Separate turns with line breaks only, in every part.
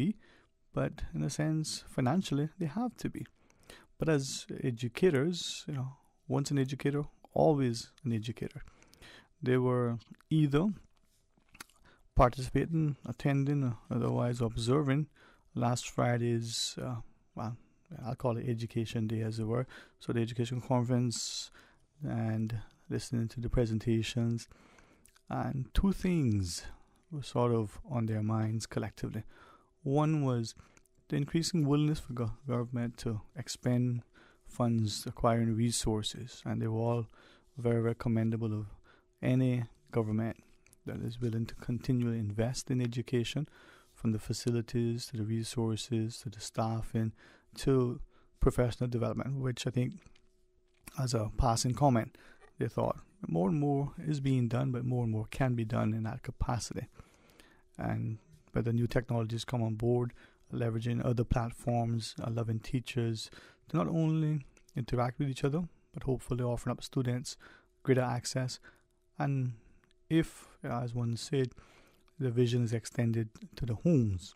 be, but in a sense, financially, they have to be. But as educators, once an educator, always an educator. They were either participating, attending, or otherwise observing last Friday's, I'll call it Education Day, as it were. So the education conference and listening to the presentations. And two things were sort of on their minds collectively. One was the increasing willingness for government to expend funds, acquiring resources, and they were all very, very commendable of any government that is willing to continually invest in education, from the facilities to the resources to the staffing to professional development, which I think, as a passing comment, they thought more and more is being done, but more and more can be done in that capacity. And where the new technologies come on board, leveraging other platforms, allowing teachers to not only interact with each other, but hopefully offering up students greater access. And if, as one said, the vision is extended to the homes,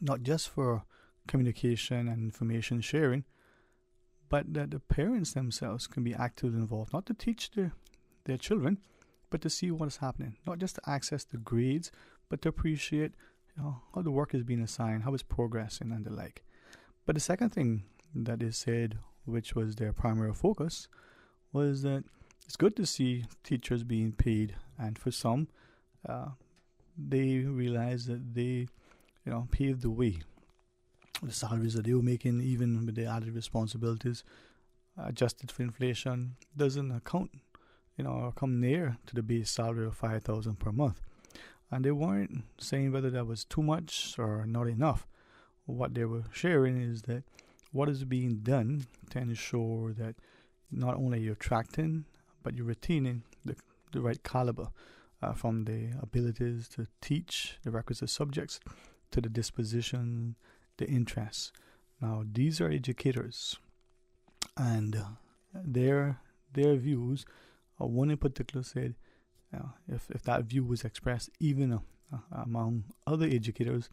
not just for communication and information sharing, but that the parents themselves can be actively involved, not to teach their children, but to see what is happening, not just to access the grades, but to appreciate how the work is being assigned, how it's progressing, and the like. But the second thing that they said, which was their primary focus, was that it's good to see teachers being paid, and for some, they realized that they, paved the way. The salaries that they were making, even with the added responsibilities, adjusted for inflation, doesn't account, or come near to the base salary of $5,000 per month. And they weren't saying whether that was too much or not enough. What they were sharing is that what is being done to ensure that not only you're attracting, but you're retaining the right caliber, from the abilities to teach the requisite subjects to the disposition, the interests. Now, these are educators, and their views, one in particular said, if that view was expressed even among other educators,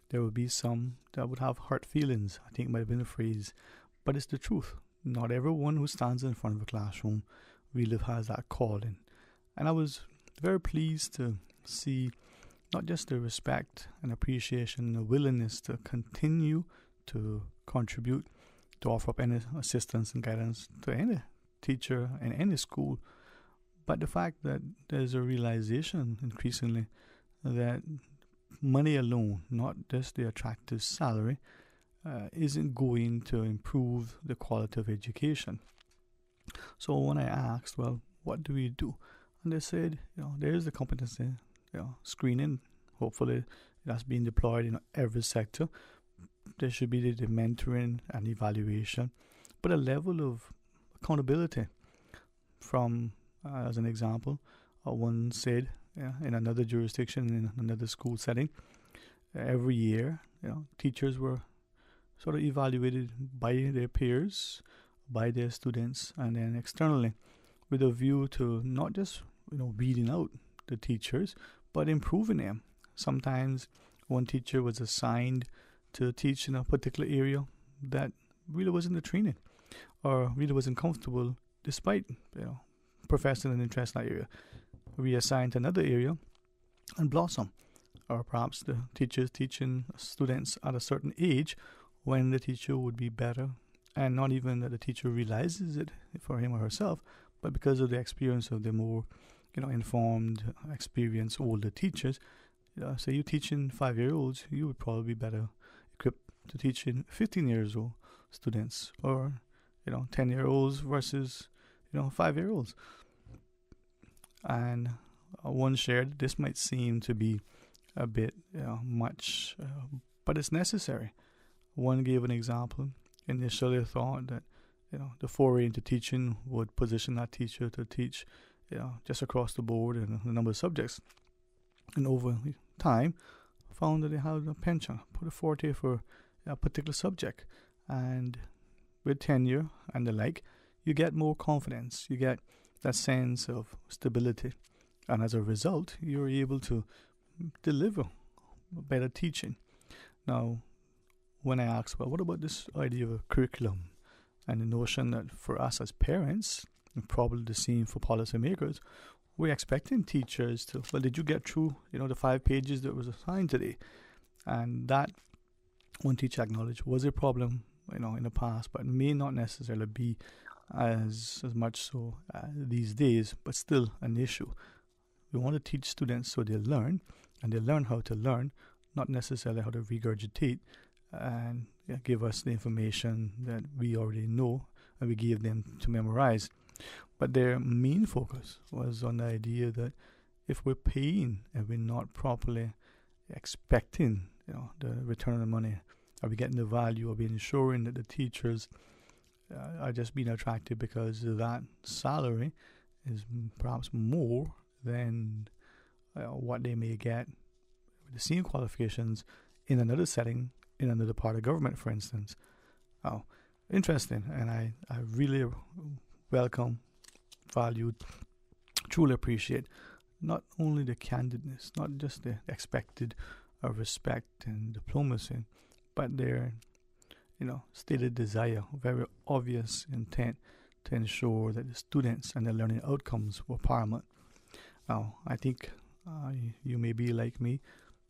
there would be some that would have hurt feelings. I think it might have been a phrase, but it's the truth. Not everyone who stands in front of a classroom really has that calling. And I was very pleased to see not just the respect and appreciation, the willingness to continue to contribute, to offer up any assistance and guidance to any teacher in any school, but the fact that there's a realization increasingly that money alone, not just the attractive salary, isn't going to improve the quality of education. So when I asked, well, what do we do? And they said, there's the competency screening. Hopefully that's being deployed in every sector. There should be the mentoring and evaluation, but a level of accountability from, as an example, one said in another jurisdiction, in another school setting, every year, teachers were sort of evaluated by their peers, by their students, and then externally, with a view to not just weeding out the teachers, but improving them. Sometimes one teacher was assigned to teach in a particular area that really wasn't the training, or really wasn't comfortable, despite professing an interest in that area. Reassigned to another area and blossom. Or perhaps the teachers teaching students at a certain age when the teacher would be better, and not even that the teacher realizes it for him or herself, but because of the experience of the more informed, experienced older teachers. Say you teaching 5-year-olds, you would probably be better equipped to teaching 15 years old students, or 10-year-olds versus 5-year-olds. And one shared, this might seem to be a bit much, but it's necessary. One gave an example. Initially thought that the foray into teaching would position that teacher to teach just across the board in a number of subjects, and over time found that they had a penchant, put a forte for a particular subject, and with tenure and the like, you get more confidence, you get that sense of stability, and as a result, you're able to deliver better teaching. Now, when I ask, well, what about this idea of a curriculum and the notion that for us as parents, and probably the same for policymakers, we're expecting teachers to, well, did you get through, the 5 pages that was assigned today? And that, one teacher acknowledged, was a problem, in the past, but may not necessarily be as much so these days, but still an issue. We want to teach students so they learn, and they learn how to learn, not necessarily how to regurgitate and give us the information that we already know and we gave them to memorize. But their main focus was on the idea that if we're paying and we're not properly expecting, the return on the money, are we getting the value? Are we ensuring that the teachers are just being attracted because that salary is perhaps more than what they may get with the same qualifications in another setting, in another part of government, for instance. Oh, interesting. And I really welcome, valued, truly appreciate not only the candidness, not just the expected respect and diplomacy, but their stated desire, very obvious intent to ensure that the students and their learning outcomes were paramount. Now, I think you may be like me,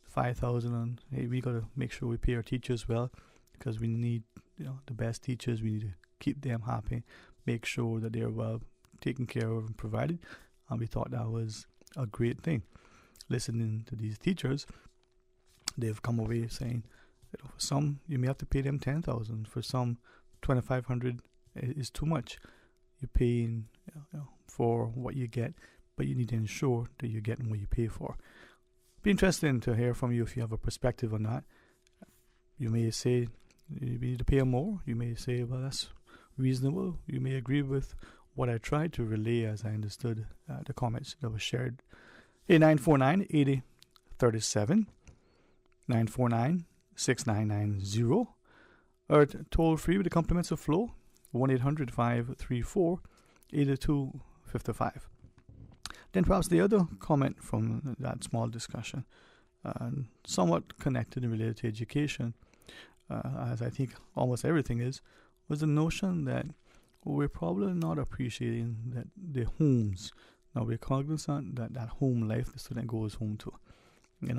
5,000, and hey, we got to make sure we pay our teachers well, because we need the best teachers. We need to keep them happy, make sure that they're well taken care of and provided. And we thought that was a great thing. Listening to these teachers, they've come away saying, for some you may have to pay them 10,000. For some, 2,500 is too much. You're paying for what you get, but you need to ensure that you're getting what you pay for. Be interesting to hear from you if you have a perspective on that. You may say you need to pay them more. You may say, well, that's reasonable. You may agree with what I tried to relay as I understood the comments that were shared. Hey, 949-8037, 949-6990, or toll free with the compliments of Flow, 1-800-534-8255. Then perhaps the other comment from that small discussion, somewhat connected and related to education, as I think almost everything is, was the notion that we're probably not appreciating that the homes. Now, we're cognizant that home life the student goes home to.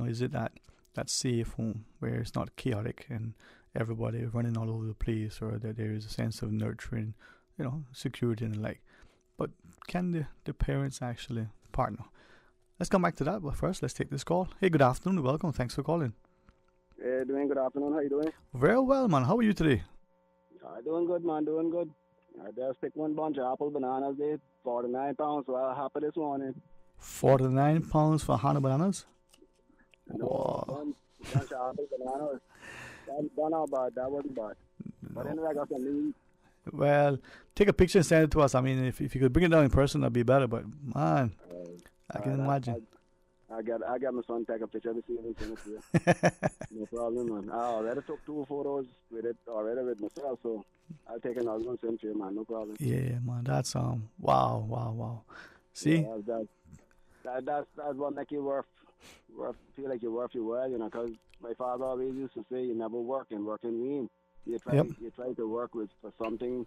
Is it that safe home where it's not chaotic and everybody running all over the place, or that there is a sense of nurturing, security and the like. But can the parents actually partner? Let's come back to that, but first let's take this call. Hey, good afternoon, welcome, thanks for calling.
Hey, doing good afternoon, how you doing?
Very well, man, how are you today?
Doing good, man, doing good. I just picked one bunch of apple bananas there, 49 pounds, so I'm happy this morning.
49 pounds for 100 bananas?
Wow. Bunch of apple bananas. That not bad, that wasn't bad. No. But anyway, I got some meat.
Well, take a picture and send it to us. I mean, if you could bring it down in person, that'd be better, but man, I can imagine.
I got my son take a picture to see anything. No problem, man. I already took 2 photos with it already with myself, so I'll take another one same to you, man. No problem.
Yeah, man. That's wow. See,
that's what make you feel like you're worth your while, because my father always used to say, you never work and mean. You try to work for something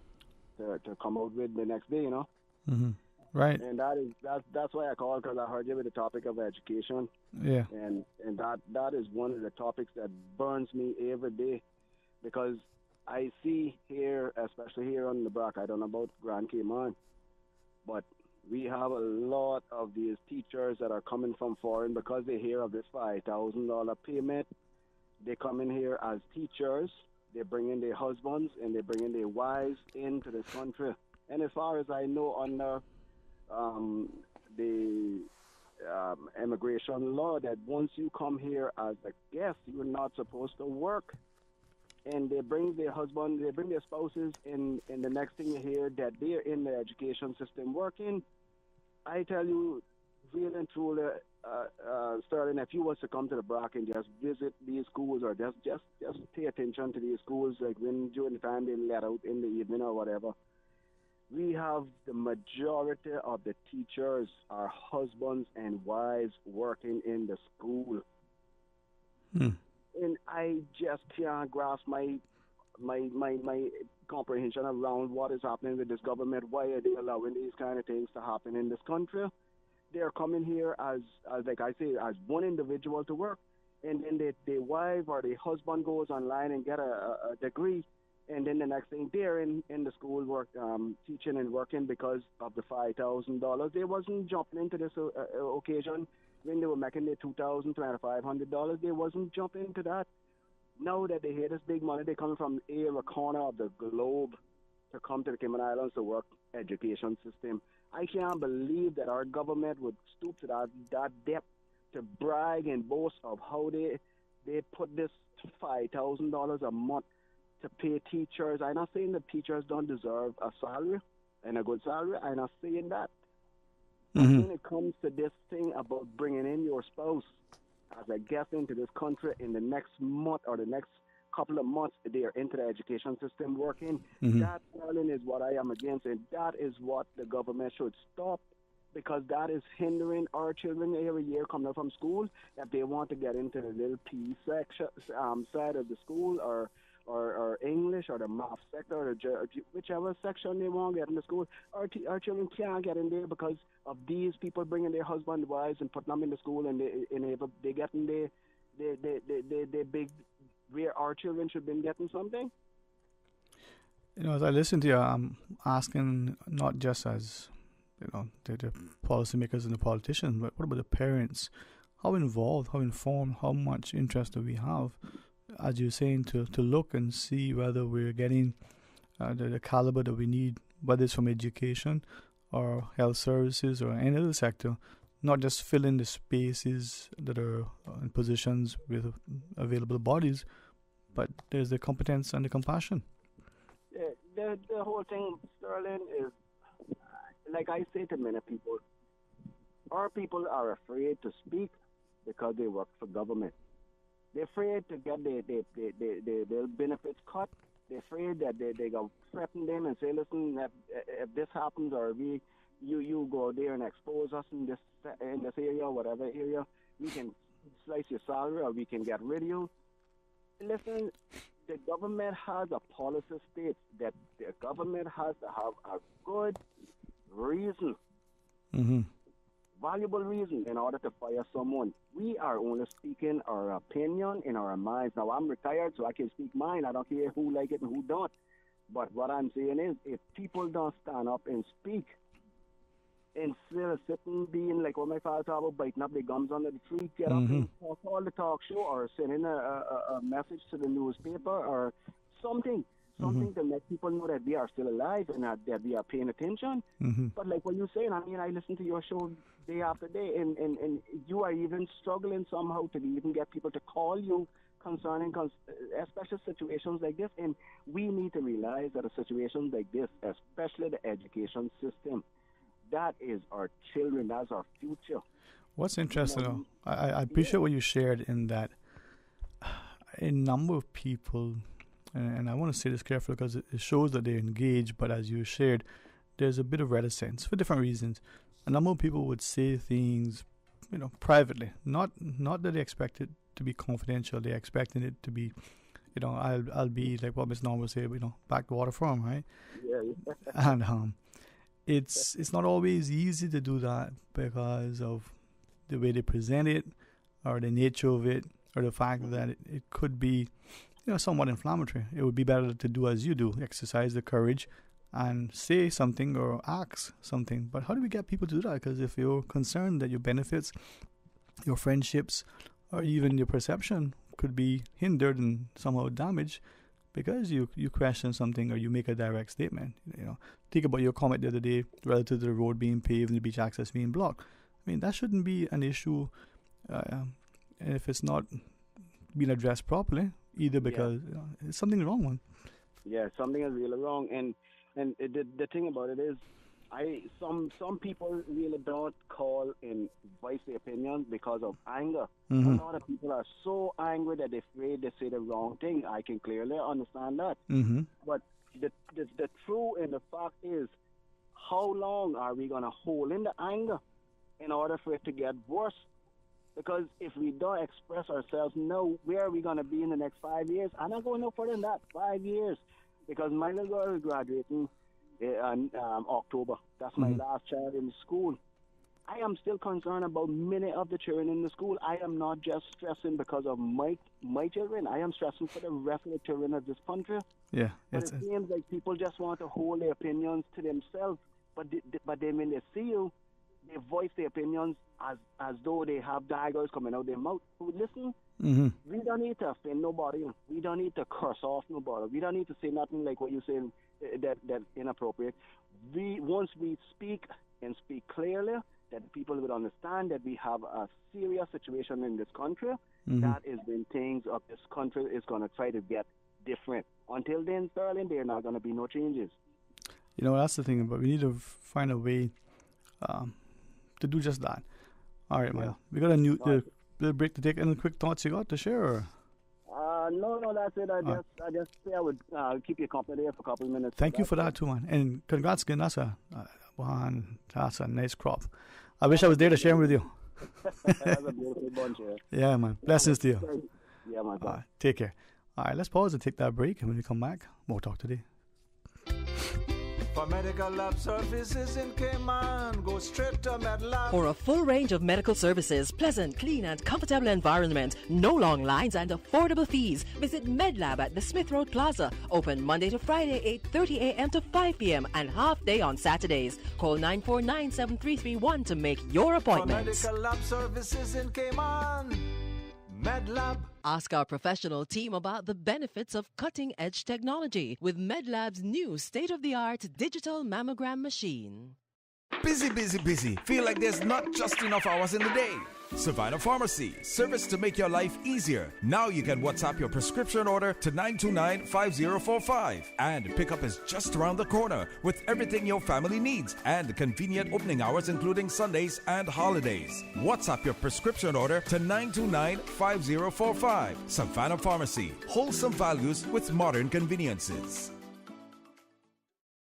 to come out with the next day,
Mm-hmm. Right.
And that's why I called, because I heard you with the topic of education.
Yeah.
And that is one of the topics that burns me every day, because I see here, especially here on the Brock, I don't know about Grand Cayman, but we have a lot of these teachers that are coming from foreign because they hear of this $5,000 payment. They come in here as teachers. They bring in their husbands and they bring in their wives into this country. And as far as I know, under the immigration law, that once you come here as a guest, you're not supposed to work. And they bring their husband, they bring their spouses in the next thing you hear that they're in the education system working. I tell you, really and truly, Sterling, if you was to come to the Brock and just visit these schools, or just pay attention to these schools, like during the time they let out in the evening or whatever, we have the majority of the teachers are husbands and wives working in the school. and I just can't grasp my comprehension around what is happening with this government. Why are they allowing these kind of things to happen in this country? They are coming here as like I say, as one individual to work, and then their wife or their husband goes online and get a degree, and then the next thing they're in the school work, teaching and working because of the $5,000. They wasn't jumping into this occasion when they were making their $2,000 to $2,500. They wasn't jumping into that. Now that they hear this big money, they coming from every corner of the globe to come to the Cayman Islands to work education system. I can't believe that our government would stoop to that depth to brag and boast of how they put this $5,000 a month to pay teachers. I'm not saying that teachers don't deserve a salary and a good salary. I'm not saying that. But
Mm-hmm.
when it comes to this thing about bringing in your spouse as a guest into this country in the next month or the next couple of months, they are into the education system working.
Mm-hmm.
That, darling, is what I am against, and that is what the government should stop because that is hindering our children every year coming up from school if they want to get into the little P section side of the school or English or the math sector or whichever section they want to get in the school. Our children can't get in there because of these people bringing their husband wives and putting them in the school and they getting their big where our children should be getting something.
As I listen to you, I'm asking not just as the policymakers and the politicians, but what about the parents? How involved, how informed, how much interest do we have, as you're saying, to look and see whether we're getting the caliber that we need, whether it's from education or health services or any other sector, not just fill in the spaces that are in positions with available bodies, but there's the competence and the compassion.
The whole thing, Sterling, is like I say to many people, our people are afraid to speak because they work for government. They're afraid to get their benefits cut. They're afraid that they go threaten them and say, listen, if this happens or you go there and expose us in this area, whatever area, we can slice your salary or we can get rid of you. Listen, the government has a policy states that the government has to have a good reason,
Mm-hmm.
valuable reason in order to fire someone. We are only speaking our opinion in our minds. Now, I'm retired, so I can speak mine. I don't care who like it and who don't. But what I'm saying is, if people don't stand up and speak, instead of sitting being like what my father talked about, biting up their gums under the tree, get up
Mm-hmm.
and call the talk show or send in a message to the newspaper or something,
Mm-hmm.
something to let people know that we are still alive and that we are paying attention.
Mm-hmm.
But like what you're saying, I mean, I listen to your show day after day, and you are even struggling somehow to even get people to call you concerning especially situations like this. And we need to realize that a situation like this, especially the education system, that is our children. That's our future.
What's
You know,
interesting, though, I
yeah,
appreciate what you shared in that a number of people, and I want to say this carefully because it shows that they're engaged, but as you shared, there's a bit of reticence for different reasons. A number of people would say things, privately, not that they expect it to be confidential. They're expecting it to be, I'll be like what Miss Norm would say, back the water from, right?
yeah,
And it's not always easy to do that because of the way they present it or the nature of it or the fact that it could be somewhat inflammatory. It would be better to do as you do, exercise the courage and say something or ask something. But how do we get people to do that? Because if you're concerned that your benefits, your friendships, or even your perception could be hindered and somehow damaged because you question something or you make a direct statement. Think about your comment the other day relative to the road being paved and the beach access being blocked. I mean, that shouldn't be an issue if it's not being addressed properly, either
yeah,
because it's something wrong one.
yeah. Something is really wrong, and the thing about it is, some people really don't call and voice their opinions because of anger. A
Mm-hmm.
lot of people are so angry that they're afraid they say the wrong thing. I can clearly understand that.
Mm-hmm.
But the true and the fact is, how long are we gonna hold in the anger in order for it to get worse? Because if we don't express ourselves, no, where are we going to be in the next 5 years? I'm not going no further than that, 5 years. Because my little girl is graduating in October. That's my last child in school. I am still concerned about many of the children in the school. I am not just stressing because of my children. I am stressing for the rest of the children of this country.
Yeah.
But it seems like people just want to hold their opinions to themselves. But then when they see you, they voice their opinions as though they have daggers coming out their mouth. So listen, we don't need to offend nobody. We don't need to curse off nobody. We don't need to say nothing like what you're saying that inappropriate. Once we speak and speak clearly, that people will understand that we have a serious situation in this country. That is when things of this country is going to try to get different. Until then, Sterling, there are not going to be no changes.
You know, that's the thing, but we need to find a way to do just that. All right, man. We got a new break to take. Any quick thoughts you got to share? Or?
No, that's it. I just say I would keep you company there for a couple of minutes.
Thank you for that too, man. And congrats again. That's a nice crop. I wish I was there to share them with you.
That's a beautiful bunch here.
Yeah, man. Blessings to you.
Yeah, my God.
Take care. All right, let's pause and take that break. And when we come back, more talk today.
For medical lab services in Cayman, go straight to MedLab.
For a full range of medical services, pleasant, clean and comfortable environment, no long lines and affordable fees, visit MedLab at the Smith Road Plaza. Open Monday to Friday, 8:30 a.m. to 5 p.m. and half day on Saturdays. Call 949-7331 to make your appointment.
For medical lab services in Cayman, MedLab.
Ask our professional team about the benefits of cutting-edge technology with MedLab's new state-of-the-art digital mammogram machine.
Busy, busy, busy. Feel like there's not just enough hours in the day. Savannah Pharmacy, service to make your life easier. Now you can WhatsApp your prescription order to 929-5045. And pickup is just around the corner with everything your family needs and convenient opening hours including Sundays and holidays. WhatsApp your prescription order to 929-5045. Savannah Pharmacy, wholesome values with modern conveniences.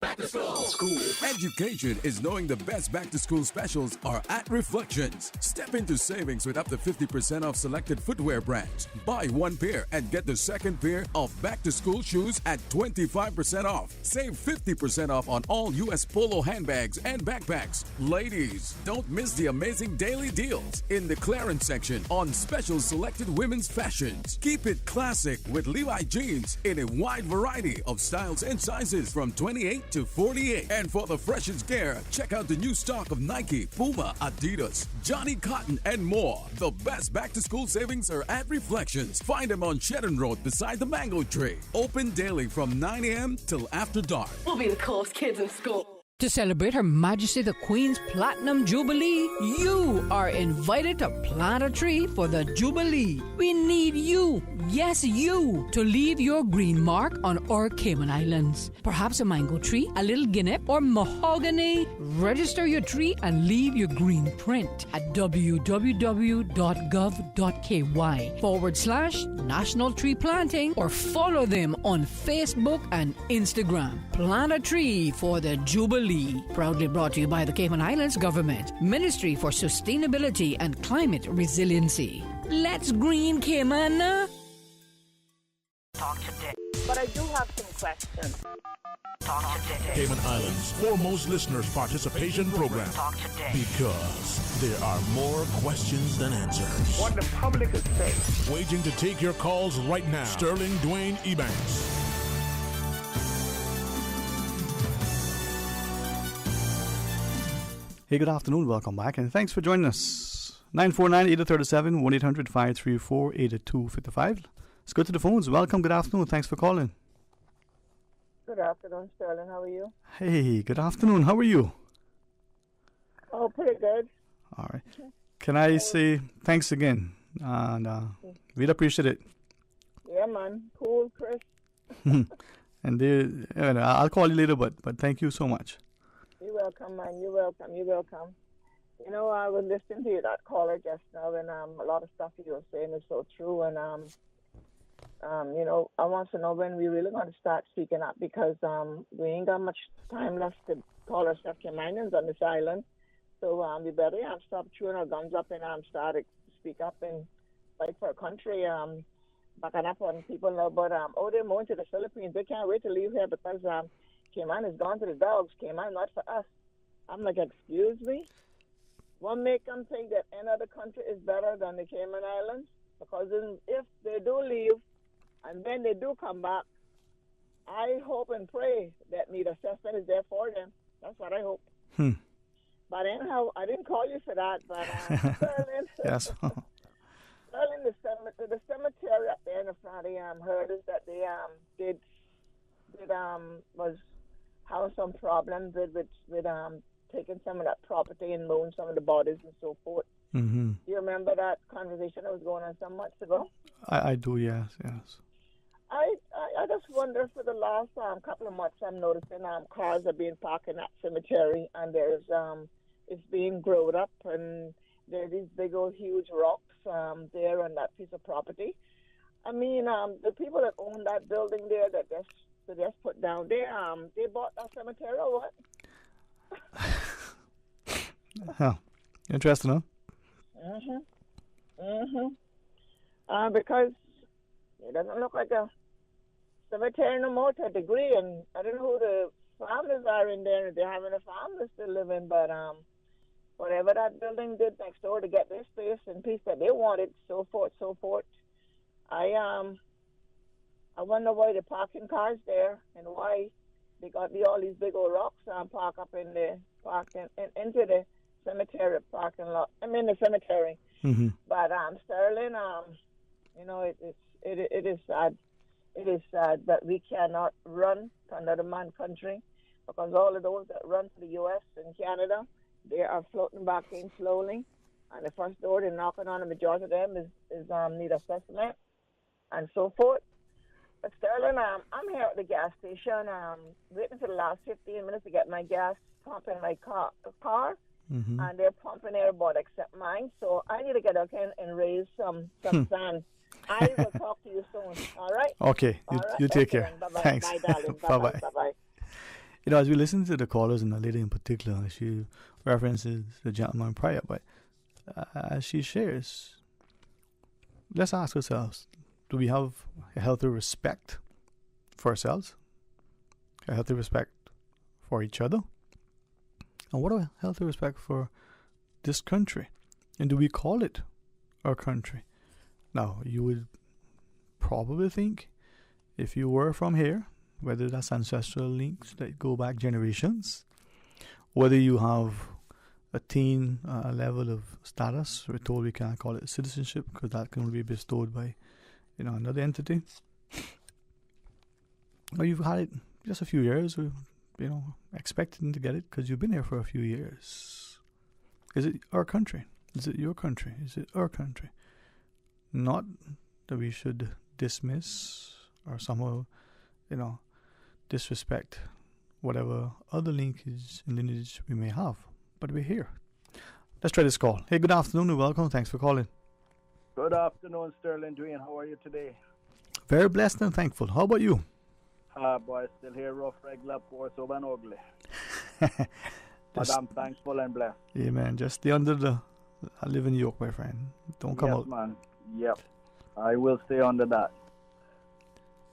Back to school. Education is knowing the best back-to-school specials are at Reflections. Step into savings with up to 50% off selected footwear brands. Buy one pair and get the second pair of back-to-school shoes at 25% off. Save 50% off on all U.S. Polo handbags and backpacks. Ladies, don't miss the amazing daily deals in the clearance section on special selected women's fashions. Keep it classic with Levi jeans in a wide variety of styles and sizes from 28 to 48. And for the freshest gear, check out the new stock of Nike, Puma, Adidas, Johnny Cotton, and more. The best back-to-school savings are at Reflections. Find them on Shedden Road beside the Mango Tree. Open daily from 9 a.m. till after dark.
We'll be the coolest kids in school.
To celebrate Her Majesty the Queen's Platinum Jubilee, you are invited to plant a tree for the Jubilee. We need you, yes you, to leave your green mark on our Cayman Islands. Perhaps a mango tree, a little guinea, or mahogany. Register your tree and leave your green print at www.gov.ky/National Tree Planting or follow them on Facebook and Instagram. Plant a tree for the Jubilee. Proudly brought to you by the Cayman Islands Government, Ministry for Sustainability and Climate Resiliency. Let's green Cayman.
Talk today. But I do have some questions. Talk today.
Cayman Islands' foremost listeners' participation program.
Talk today.
Because there are more questions than answers.
What the public is saying.
Waging to take your calls right now. Sterling Dwayne Ebanks.
Hey, good afternoon. Welcome back, and thanks for joining us. 949-8037, 1-800-534-8255. Let's go to the phones. Welcome, good afternoon. Thanks for calling.
Good afternoon, Sterling. How are you?
Hey, good afternoon. How are you?
Oh, pretty good.
All right. Can I say thanks again? And we'd appreciate it.
Yeah, man. Cool, Chris.
And I'll call you later, but thank you so much.
You're welcome, man. You're welcome. You're welcome. You know, I was listening to you, that caller just now, and a lot of stuff you were saying is so true. And, you know, I want to know when we really going to start speaking up, because we ain't got much time left to call ourselves Caymanians on this island. So we better stop chewing our guns up and start speak up and fight for a country, backing up on people now. But they're moving to the Philippines. They can't wait to leave here because Cayman has gone to the dogs. Cayman not for us. I'm like, excuse me? What make them think that any other country is better than the Cayman Islands? Because if they do leave and then they do come back, I hope and pray that neither assessment is there for them. That's what I hope. But anyhow, I didn't call you for that. But Sterling,
yes.
Sterling, the cemetery up there in the front, heard is that they was having some problems with taking some of that property and moving some of the bodies and so forth.
Mm-hmm.
Do you remember that conversation that was going on some months ago?
I do, yes.
I just wonder, for the last couple of months, I'm noticing cars are being parked in that cemetery, and there's it's being grown up, and there are these big old huge rocks there on that piece of property. I mean, the people that own that building there that just put down, they bought that cemetery or what?
Huh. Interesting, huh?
Because it doesn't look like a cemetery no more to a degree, and I don't know who the families are in there. If they're having a family still living, but whatever that building did next door to get their space and peace that they wanted, so forth. I wonder why they're parking cars there and why they got all these big old rocks park up in the into the cemetery parking lot. I mean the cemetery.
Mm-hmm.
But Sterling, it is sad. It is sad that we cannot run to another man's country, because all of those that run to the U.S. and Canada, they are floating back in slowly. And the first door they're knocking on, the majority of them is need assessment and so forth. But Sterling, I'm here at the gas station, waiting for the last 15 minutes to get my gas pump in my car.
Mm-hmm.
And they're pumping everybody except mine. So I need to get out and raise some sand. I will talk to you soon. All right?
Okay. You take care.
Bye-bye.
Thanks.
Bye, darling.
Bye-bye.
Bye-bye.
You know, as we listen to the callers, and the lady in particular, she references the gentleman prior, but as she shares, let's ask ourselves, do we have a healthy respect for ourselves? A healthy respect for each other? And what a healthy respect for this country? And do we call it our country? Now, you would probably think, if you were from here, whether that's ancestral links that go back generations, whether you have a teen level of status, we're told we can't call it citizenship because that can be bestowed by another entity, or you've had it just a few years, or expecting to get it because you've been here for a few years. Is it our country? Is it your country? Is it our country? Not that we should dismiss or somehow, disrespect whatever other linkage and lineage we may have, but we're here. Let's try this call. Hey, good afternoon and welcome. Thanks for calling.
Good afternoon, Sterling Dwayne. How are you today?
Very blessed and thankful. How about you?
Boy, still here, rough, regular, poor, sober, and ugly. But I'm thankful and blessed.
Yeah, man. Just stay under I live in New York, my friend. Don't come out.
Yes, man. Yep. I will stay under that.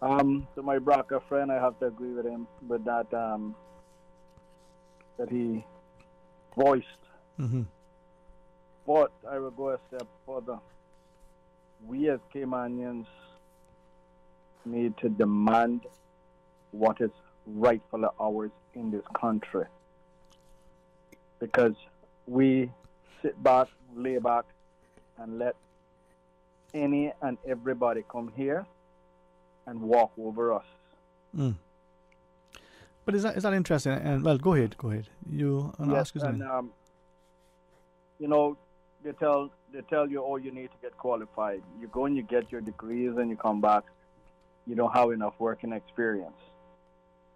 To my Braca friend, I have to agree with him with that, that he voiced.
Mm-hmm.
But I will go a step further. We as Caymanians need to demand what is rightfully ours in this country. Because we sit back, lay back, and let any and everybody come here and walk over us.
Mm. But is that interesting? And well, go ahead. You ask you something.
And they tell you, oh, you need to get qualified. You go and you get your degrees, and you come back, you don't have enough working experience,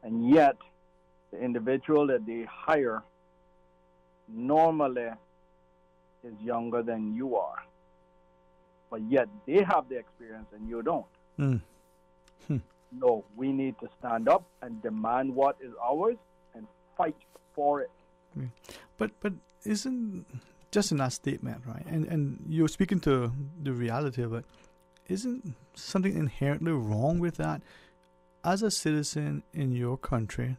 and yet the individual that they hire normally is younger than you are, but yet they have the experience and you don't.
Mm.
No, we need to stand up and demand what is ours and fight for it.
But isn't just in that statement, right? And you're speaking to the reality of it. Isn't something inherently wrong with that? As a citizen in your country,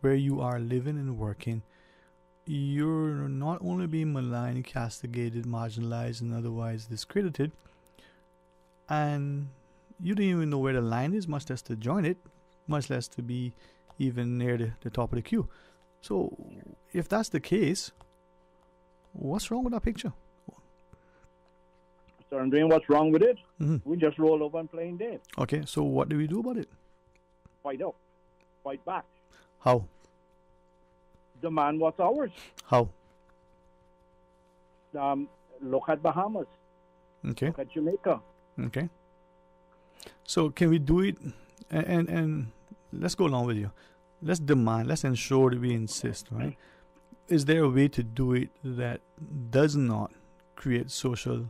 where you are living and working, you're not only being maligned, castigated, marginalized, and otherwise discredited, and you don't even know where the line is, much less to join it, much less to be even near the top of the queue. So, if that's the case, what's wrong with that picture?
So I'm doing what's wrong with it.
Mm-hmm.
We just roll over and playing dead.
Okay, so what do we do about it?
Fight out. Fight back.
How?
Demand what's ours.
How?
Look at Bahamas.
Okay.
Look at Jamaica.
Okay. So can we do it? And let's go along with you. Let's demand. Let's ensure that we insist. Right? Is there a way to do it that does not create social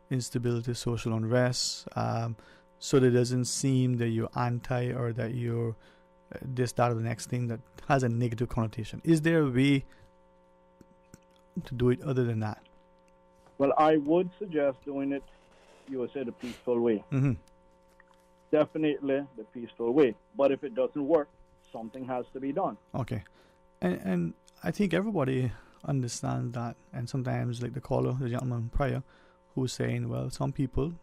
instability, social unrest, so that it doesn't seem that you're anti or that you're this, that, or the next thing that has a negative connotation? Is there a way to do it other than that?
Well, I would suggest doing it, you would say, the peaceful way.
Mm-hmm.
Definitely the peaceful way. But if it doesn't work, something has to be done.
Okay. And I think everybody understands that. And sometimes, like the caller, the gentleman prior, who's saying, well, some people,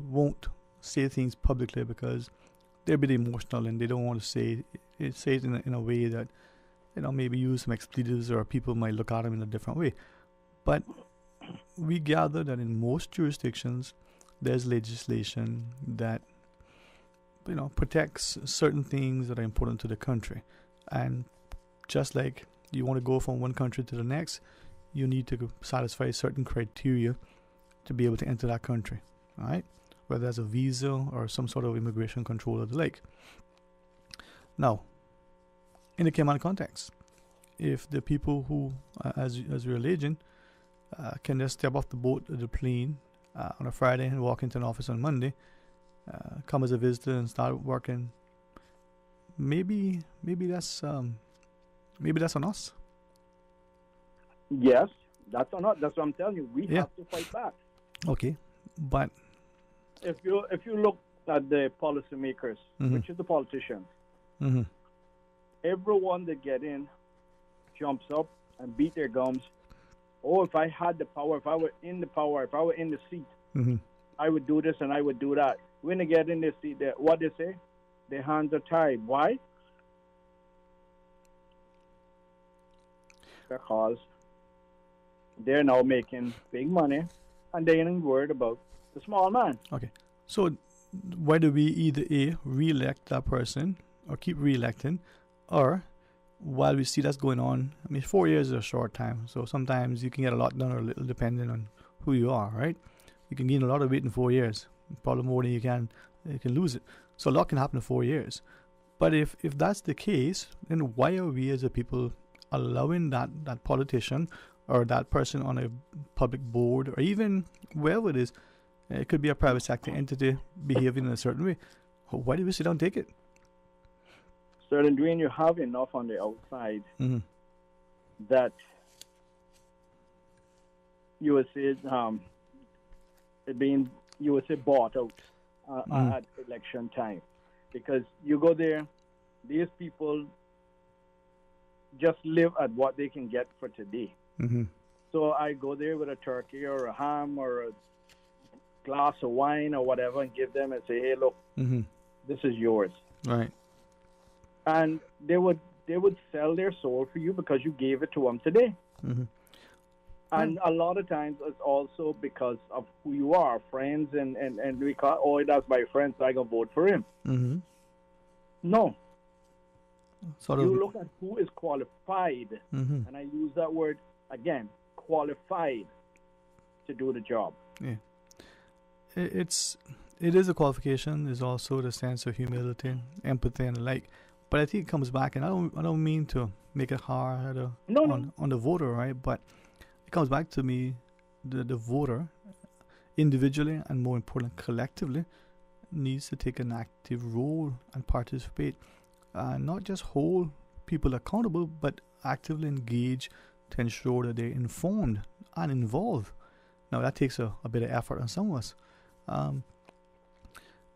won't say things publicly because they're a bit emotional and they don't want to say it in a way that, maybe use some expletives or people might look at them in a different way. But we gather that in most jurisdictions, there's legislation that, protects certain things that are important to the country. And just like you want to go from one country to the next, you need to satisfy certain criteria to be able to enter that country, all right? Whether that's a visa or some sort of immigration control or the like. Now, in the Cayman context, if the people who, as we're alleging, can just step off the boat or the plane on a Friday and walk into an office on Monday, come as a visitor and start working, maybe that's on us.
Yes, that's on us. That's what I'm telling you. We have to fight back.
Okay, but
if you look at the policymakers, which is the politicians, everyone that get in jumps up and beat their gums. Oh, if I had the power, if I were in the power, if I were in the seat, I would do this and I would do that. When they get in the seat, what they say? Their hands are tied. Why? Because they're now making big money and they ain't worried about the small man.
Okay. So whether we either A, re-elect that person or keep re-electing, or while we see that's going on, 4 years is a short time. So sometimes you can get a lot done or a little depending on who you are, right? You can gain a lot of weight in 4 years. Probably more than you can lose it. So a lot can happen in 4 years. But if that's the case, then why are we as a people allowing that politician or that person on a public board or even wherever it is, it could be a private sector entity behaving in a certain way? Why do we sit down and take it?
Certain Dwayne, you have enough on the outside that you would say you would say bought out at election time, because you go there, these people just live at what they can get for today. So I go there with a turkey or a ham or a glass of wine or whatever and give them and say, hey, look, this is yours.
Right.
And they would sell their soul for you because you gave it to them today. And a lot of times it's also because of who you are, friends, and we call, oh, that's my friend, so I can vote for him. No. You look at who is qualified, and I use that word again, qualified to do the job.
Yeah. It is a qualification. There's also the sense of humility, empathy, and the like. But I think it comes back, and I don't mean to make it hard on the voter, right? But it comes back to me, the voter, individually and more important, collectively, needs to take an active role and participate, not just hold people accountable, but actively engage to ensure that they're informed uninvolved. Now, that takes a bit of effort on some of us.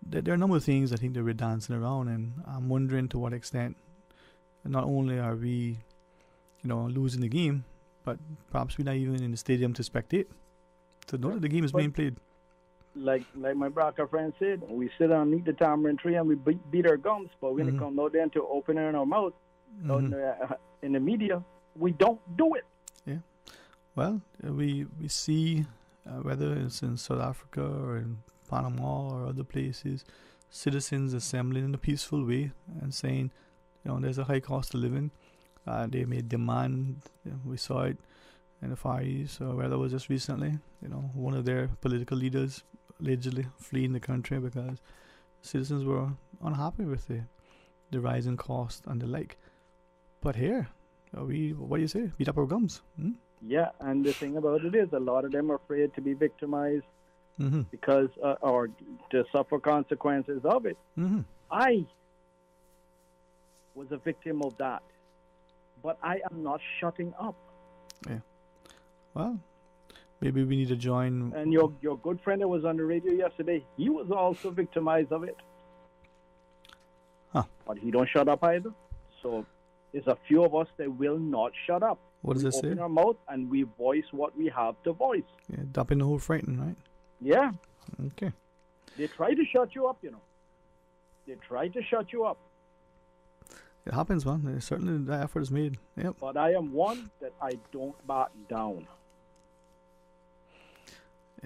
There are a number of things I think that we're dancing around, and I'm wondering to what extent not only are we, losing the game, but perhaps we're not even in the stadium to spectate, to know that the game is being played.
Like my Braca friend said, we sit underneath the tamarind tree and we beat our gums, but when it comes out there to opening our mouth in the media, we don't do it.
Yeah. Well, we see, whether it's in South Africa or in Panama or other places, citizens assembling in a peaceful way and saying, there's a high cost of living. They may demand, we saw it in the Far East, or whether it was just recently, one of their political leaders allegedly fleeing the country because citizens were unhappy with the rising cost and the like. But here, what do you say? Beat up our gums.
Yeah, and the thing about it is a lot of them are afraid to be victimized because or to suffer consequences of it. I was a victim of that, but I am not shutting up.
Yeah. Well, maybe we need to join.
And your good friend that was on the radio yesterday, he was also victimized of it. But he don't shut up either. So there's a few of us that will not shut up.
What does it say?
We open our mouth and we voice what we have to voice.
Yeah, dumping the whole frightened, right?
Yeah.
Okay.
They try to shut you up, They try to shut you up.
It happens, man. Certainly the effort is made. Yep.
But I am one that I don't back down.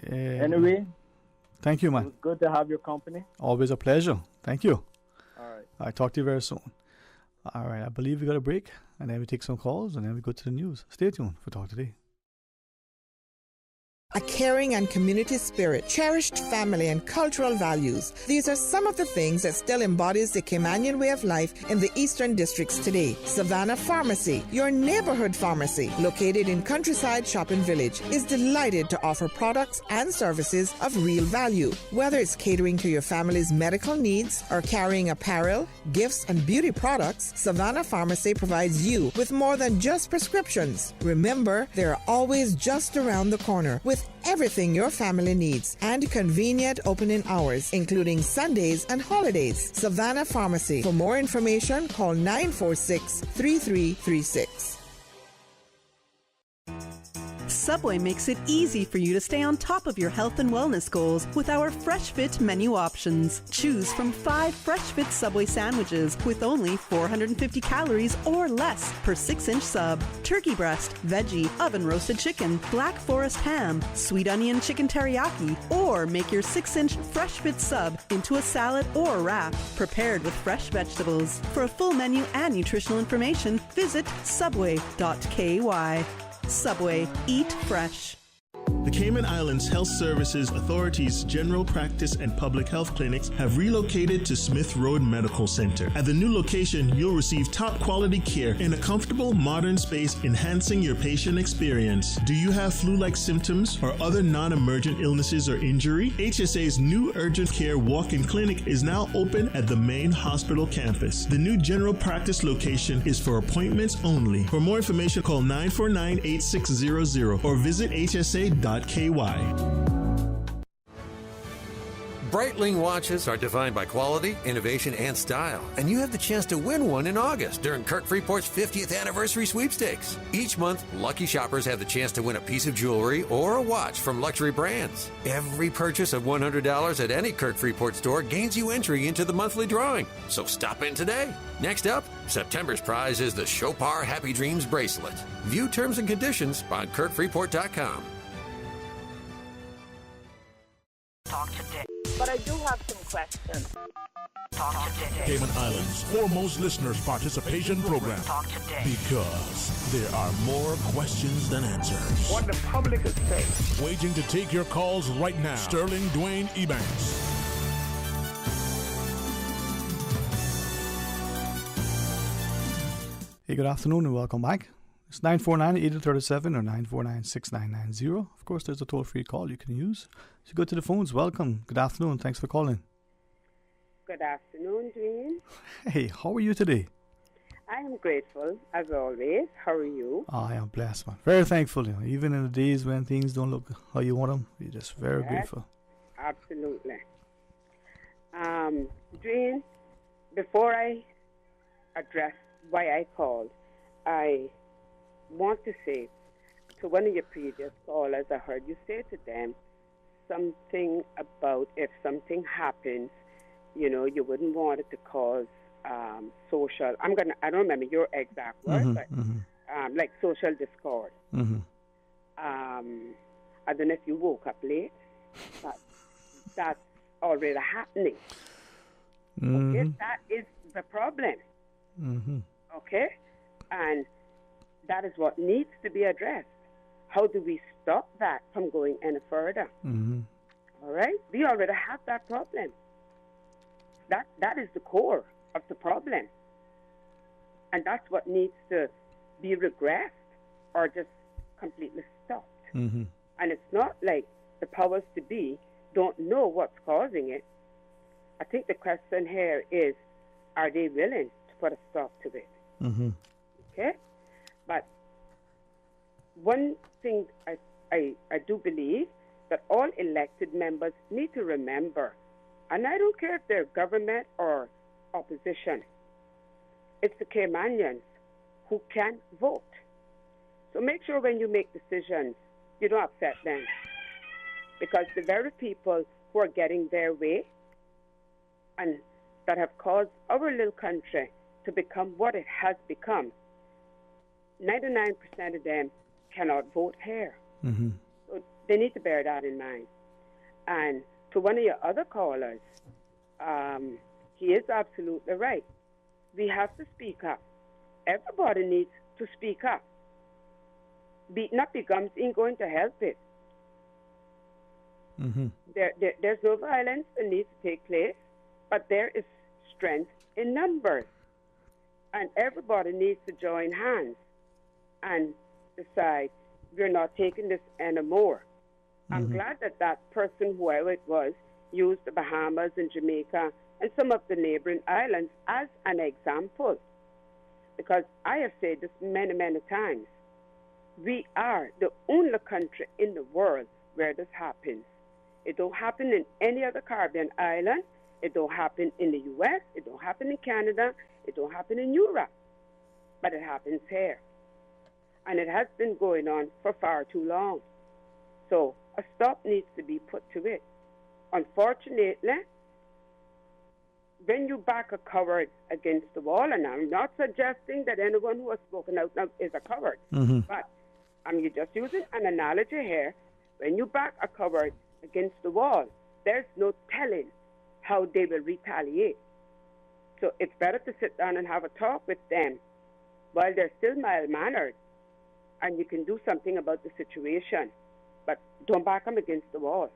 Anyway.
Thank you, man.
It was good to have your company.
Always a pleasure. Thank you.
All right.
I'll talk to you very soon. All right. I believe we got a break, and then we take some calls, and then we go to the news. Stay tuned for Talk Today.
A caring and community spirit, cherished family and cultural values. These are some of the things that still embodies the Caymanian way of life in the Eastern Districts today. Savannah Pharmacy, your neighborhood pharmacy, located in Countryside Shopping Village, is delighted to offer products and services of real value. Whether it's catering to your family's medical needs or carrying apparel, gifts, and beauty products, Savannah Pharmacy provides you with more than just prescriptions. Remember, they're always just around the corner with everything your family needs and convenient opening hours, including Sundays and holidays. Savannah Pharmacy. For more information, call 946-3336.
Subway makes it easy for you to stay on top of your health and wellness goals with our Fresh Fit menu options. Choose from 5 Fresh Fit Subway sandwiches with only 450 calories or less per 6-inch sub. Turkey breast, veggie, oven roasted chicken, black forest ham, sweet onion chicken teriyaki, or make your 6-inch Fresh Fit sub into a salad or wrap prepared with fresh vegetables. For a full menu and nutritional information, visit subway.ky. Subway, eat fresh.
The Cayman Islands Health Services Authority's general practice and public health clinics have relocated to Smith Road Medical Center. At the new location, you'll receive top quality care in a comfortable, modern space, enhancing your patient experience. Do you have flu-like symptoms or other non-emergent illnesses or injury? HSA's new urgent care walk-in clinic is now open at the main hospital campus. The new general practice location is for appointments only. For more information, call 949-8600 or visit hsa.ky.
Breitling watches are defined by quality, innovation, and style, and you have the chance to win one in August during Kirk Freeport's 50th anniversary sweepstakes. Each month, lucky shoppers have the chance to win a piece of jewelry or a watch from luxury brands. Every purchase of $100 at any Kirk Freeport store gains you entry into the monthly drawing, so stop in today. Next up, September's prize is the Chopar Happy Dreams bracelet. View terms and conditions on KirkFreeport.com.
Talk today. But I do have some questions. Talk today.
Cayman Islands' foremost listeners' participation program.
Talk today.
Because there are more questions than answers.
What the public is saying.
Waiting to take your calls right now. Sterling Dwayne Ebanks.
Hey, good afternoon and welcome back. It's 949-8037 or 949-6990. Of course, there's a toll-free call you can use. So go to the phones. Welcome. Good afternoon. Thanks for calling.
Good afternoon, Dwayne.
Hey, how are you today?
I I'm grateful, as always. How are you?
I am blessed, man. Very thankful. Even in the days when things don't look how you want them, you're just very grateful.
Absolutely. Jane, before I address why I called, I want to say to one of your previous callers, I heard you say to them something about if something happens, you wouldn't want it to cause social. I don't remember your exact word, but like social discord. I don't know if you woke up late, but that's already happening. Okay, that is the problem. Okay, and that is what needs to be addressed. How do we stop that from going any further? All right, we already have that problem. That is the core of the problem, and that's what needs to be regressed or just completely stopped. And it's not like the powers to be don't know what's causing it. I think the question here is, are they willing to put a stop to it? Okay? But one thing I do believe that all elected members need to remember, and I don't care if they're government or opposition, it's the Caymanians who can vote. So make sure when you make decisions, you don't upset them. Because the very people who are getting their way and that have caused our little country to become what it has become, 99% of them cannot vote here. So they need to bear that in mind. And to one of your other callers, he is absolutely right. We have to speak up. Everybody needs to speak up. Beating up the gums ain't going to help it. There's no violence that needs to take place, but there is strength in numbers. And everybody needs to join hands and decide we're not taking this anymore. I'm glad that person, whoever it was, used the Bahamas and Jamaica and some of the neighboring islands as an example. Because I have said this many, many times. We are the only country in the world where this happens. It don't happen in any other Caribbean island. It don't happen in the U.S. It don't happen in Canada. It don't happen in Europe. But it happens here. And it has been going on for far too long. So a stop needs to be put to it. Unfortunately, when you back a coward against the wall, and I'm not suggesting that anyone who has spoken out now is a coward, but I'm just using an analogy here. When you back a coward against the wall, there's no telling how they will retaliate. So it's better to sit down and have a talk with them while they're still mild-mannered, and you can do something about the situation. But don't back them against the wall.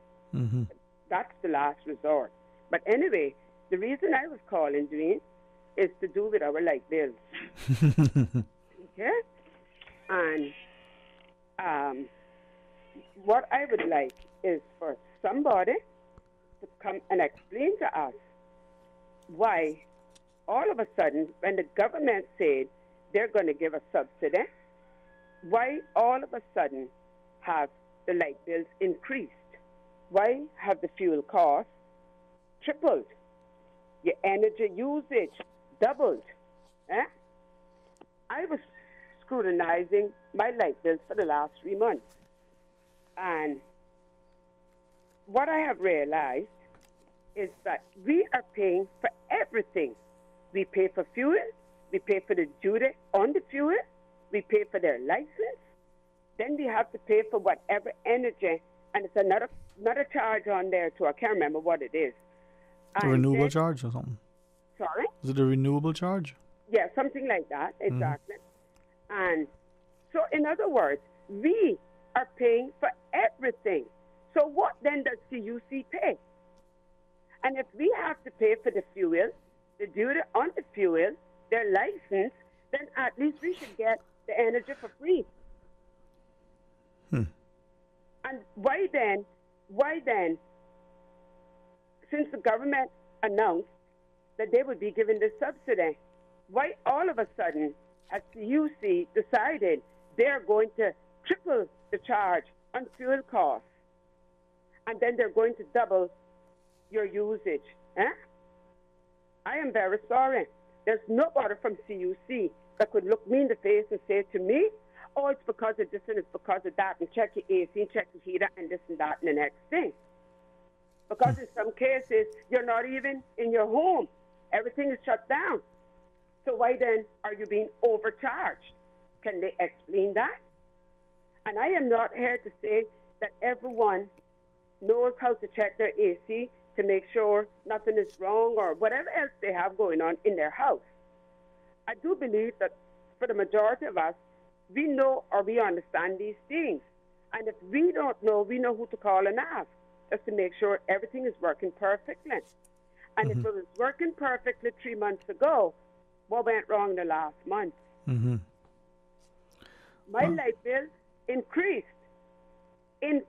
That's the last resort. But anyway, the reason I was calling, Dwayne, is to do with our light bills. Okay? And what I would like is for somebody to come and explain to us why all of a sudden, when the government said they're going to give a subsidy, why all of a sudden have the light bills increased? Why have the fuel costs tripled? Your energy usage doubled. I was scrutinizing my light bills for the last 3 months. And what I have realized is that we are paying for everything. We pay for fuel, we pay for the duty on the fuel, we pay for their license, then we have to pay for whatever energy, and it's another charge on there too. I can't remember what it is.
A renewable charge or something?
Sorry?
Is it a renewable charge?
Yeah, something like that, exactly. And so, in other words, we are paying for everything. So what then does CUC pay? And if we have to pay for the fuel, the duty on the fuel, their license, then at least we should get the energy for free. And why then, since the government announced that they would be giving the subsidy, why all of a sudden has CUC decided they're going to triple the charge on fuel costs, and then they're going to double your usage? I am very sorry. There's nobody from CUC that could look me in the face and say to me, oh, it's because of this and it's because of that, and check your AC and check your heater and this and that and the next thing. Because in some cases, you're not even in your home. Everything is shut down. So why then are you being overcharged? Can they explain that? And I am not here to say that everyone knows how to check their AC to make sure nothing is wrong or whatever else they have going on in their house. I do believe that for the majority of us, we know or we understand these things. And if we don't know, we know who to call and ask, just to make sure everything is working perfectly. And if it was working perfectly 3 months ago, what went wrong the last month? My light bill increased. And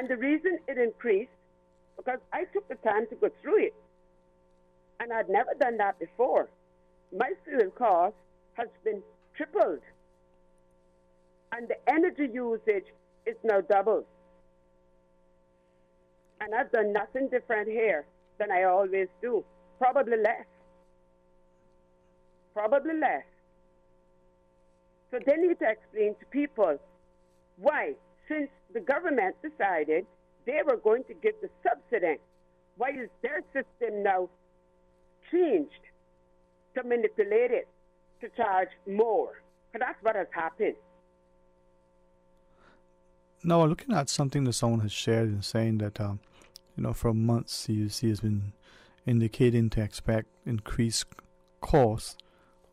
the reason it increased, because I took the time to go through it. And I'd never done that before. My fuel cost has been tripled. And the energy usage is now doubled. And I've done nothing different here than I always do. Probably less. So they need to explain to people why, since the government decided they were going to give the subsidy, why is their system now changed to manipulate it to charge more? Because that's what has happened.
Now, looking at something that someone has shared and saying that, for months, CUC has been indicating to expect increased costs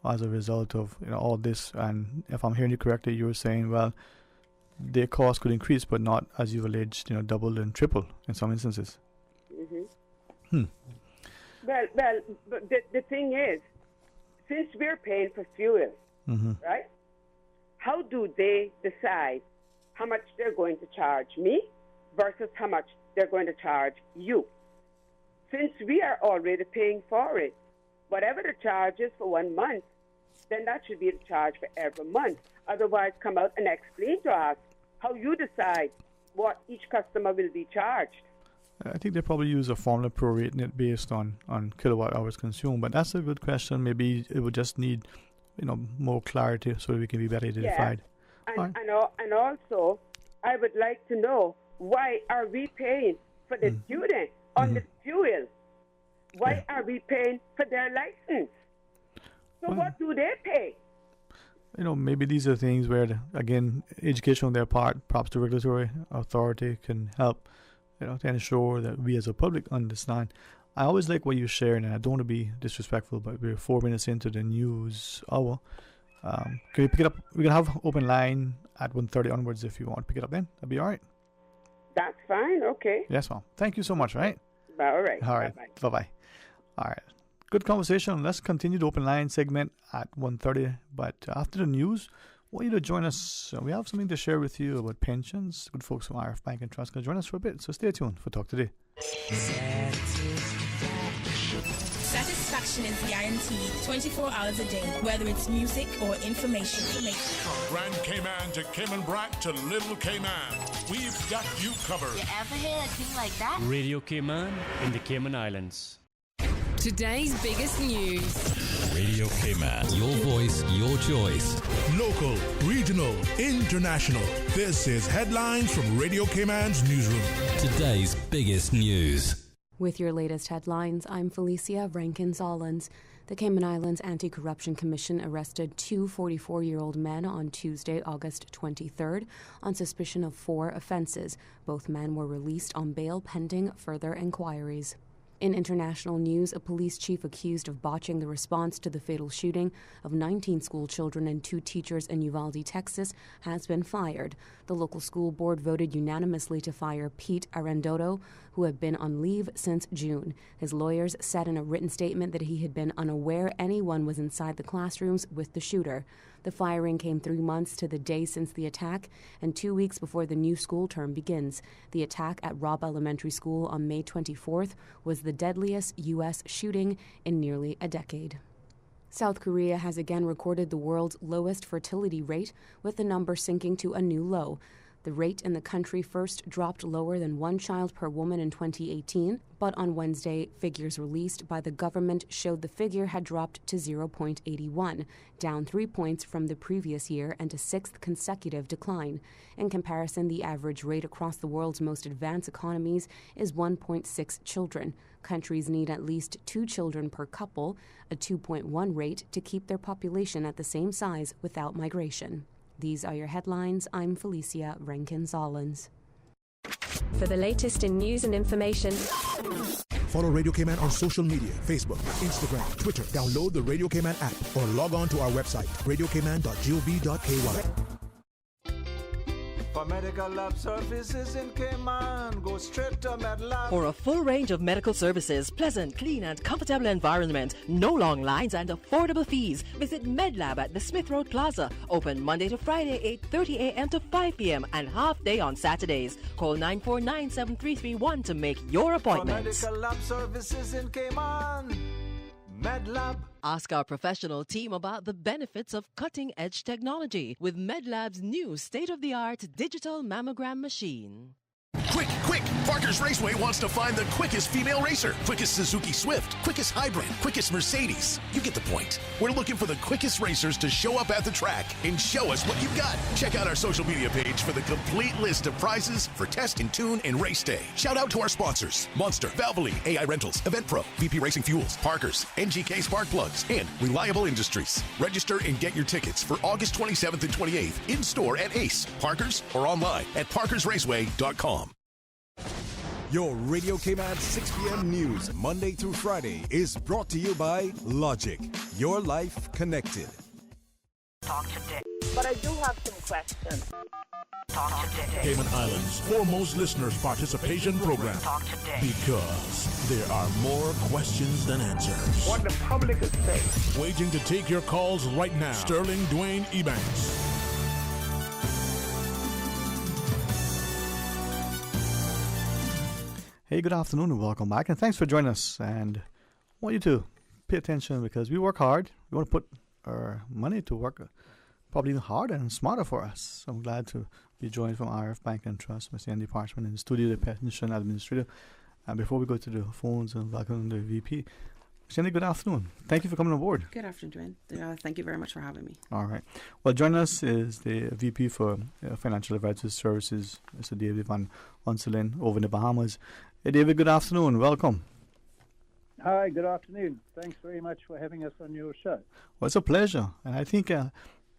as a result of all this. And if I'm hearing you correctly, you were saying, well, their costs could increase, but not, as you've alleged, double and triple in some instances.
Well, but the thing is, since we're paying for fuel, right? How do they decide how much they're going to charge me versus how much they're going to charge you? Since we are already paying for it, whatever the charge is for 1 month, then that should be the charge for every month. Otherwise, come out and explain to us how you decide what each customer will be charged.
I think they probably use a formula prorating it based on kilowatt hours consumed, but that's a good question. Maybe it would just need more clarity so that we can be better identified.
Yeah. And also, I would like to know, why are we paying for the student on the fuel? Why are we paying for their license? So what do they pay?
Maybe these are things where, again, education on their part, perhaps the regulatory authority can help, to ensure that we as a public understand. I always like what you share, and I don't want to be disrespectful, but we're 4 minutes into the news hour. Can we pick it up? We can have open line at 1:30 onwards if you want to pick it up then. That'd be all right.
That's fine. Okay.
Yes, ma'am. Thank you so much, right?
All right.
All right. Bye-bye. All right. Good conversation. Let's continue the open line segment at 1:30. But after the news, I want you to join us. We have something to share with you about pensions. Good folks from RF Bank and Trust can join us for a bit. So stay tuned for Talk Today.
Satisfaction is guaranteed 24 hours a day, whether it's music or information.
From Grand Cayman to Cayman Brac to Little Cayman, we've got you covered.
You ever hear a thing like that?
Radio Cayman in the Cayman Islands.
Today's biggest news.
Radio Cayman. Your voice, your choice.
Local, regional, international. This is Headlines from Radio Cayman's newsroom.
Today's biggest news.
With your latest headlines, I'm Felicia Rankin-Zollins. The Cayman Islands Anti-Corruption Commission arrested two 44-year-old men on Tuesday, August 23rd, on suspicion of 4 offenses. Both men were released on bail pending further inquiries. In international news, a police chief accused of botching the response to the fatal shooting of 19 school children and 2 teachers in Uvalde, Texas, has been fired. The local school board voted unanimously to fire Pete Arendolo, who had been on leave since June. His lawyers said in a written statement that he had been unaware anyone was inside the classrooms with the shooter. The firing came 3 months to the day since the attack and 2 weeks before the new school term begins. The attack at Robb Elementary School on May 24th was the deadliest U.S. shooting in nearly a decade. South Korea has again recorded the world's lowest fertility rate, with the number sinking to a new low. The rate in the country first dropped lower than 1 child per woman in 2018, but on Wednesday, figures released by the government showed the figure had dropped to 0.81, down 3 points from the previous year and a 6th consecutive decline. In comparison, the average rate across the world's most advanced economies is 1.6 children. Countries need at least 2 children per couple, a 2.1 rate, to keep their population at the same size without migration. These are your headlines. I'm Felicia Rankins-Ollins.
For the latest in news and information,
follow Radio Cayman on social media, Facebook, Instagram, Twitter. Download the Radio Cayman app or log on to our website, radiocayman.gov.ky.
For medical lab services in Cayman, go straight to MedLab.
For a full range of medical services, pleasant, clean and comfortable environment, no long lines and affordable fees, visit MedLab at the Smith Road Plaza. Open Monday to Friday, 8:30 a.m. to 5 p.m. and half day on Saturdays. Call 949-7331 to make your appointment.
For medical lab services in Cayman, MedLab.
Ask our professional team about the benefits of cutting-edge technology with MedLab's new state-of-the-art digital mammogram machine.
Quick, quick! Parker's Raceway wants to find the quickest female racer. Quickest Suzuki Swift, quickest hybrid, quickest Mercedes. You get the point. We're looking for the quickest racers to show up at the track and show us what you've got. Check out our social media page for the complete list of prizes for test and tune and race day. Shout out to our sponsors: Monster, Valvoline, AI Rentals, Event Pro, VP Racing Fuels, Parker's, NGK Spark Plugs, and Reliable Industries. Register and get your tickets for August 27th and 28th in store at Ace, Parker's, or online at parkersraceway.com.
Your Radio Cayman 6 p.m. news, Monday through Friday, is brought to you by Logic. Your life connected.
Talk today.
But I do have some questions.
Talk today.
Cayman Islands' foremost listeners' participation program.
Talk today.
Because there are more questions than answers.
What the public is saying.
Waiting to take your calls right now. Sterling Dwayne Ebanks.
Hey, good afternoon and welcome back, and thanks for joining us. And I want you to pay attention because we work hard. We want to put our money to work probably even harder and smarter for us. So I'm glad to be joined from RF Bank and Trust, Mr. Andy Parchman in the studio, the pension administrator. And before we go to the phones and welcome the VP, Mr. Andy, good afternoon. Thank you for coming on board.
Good afternoon, Dwayne. Thank you very much for having me.
All right. Well, joining us is the VP for Financial Advisors Services, Mr. David Van Onselen over in the Bahamas. Hey, David, good afternoon. Welcome.
Hi, good afternoon. Thanks very much for having us on your show.
Well, it's a pleasure. And I think,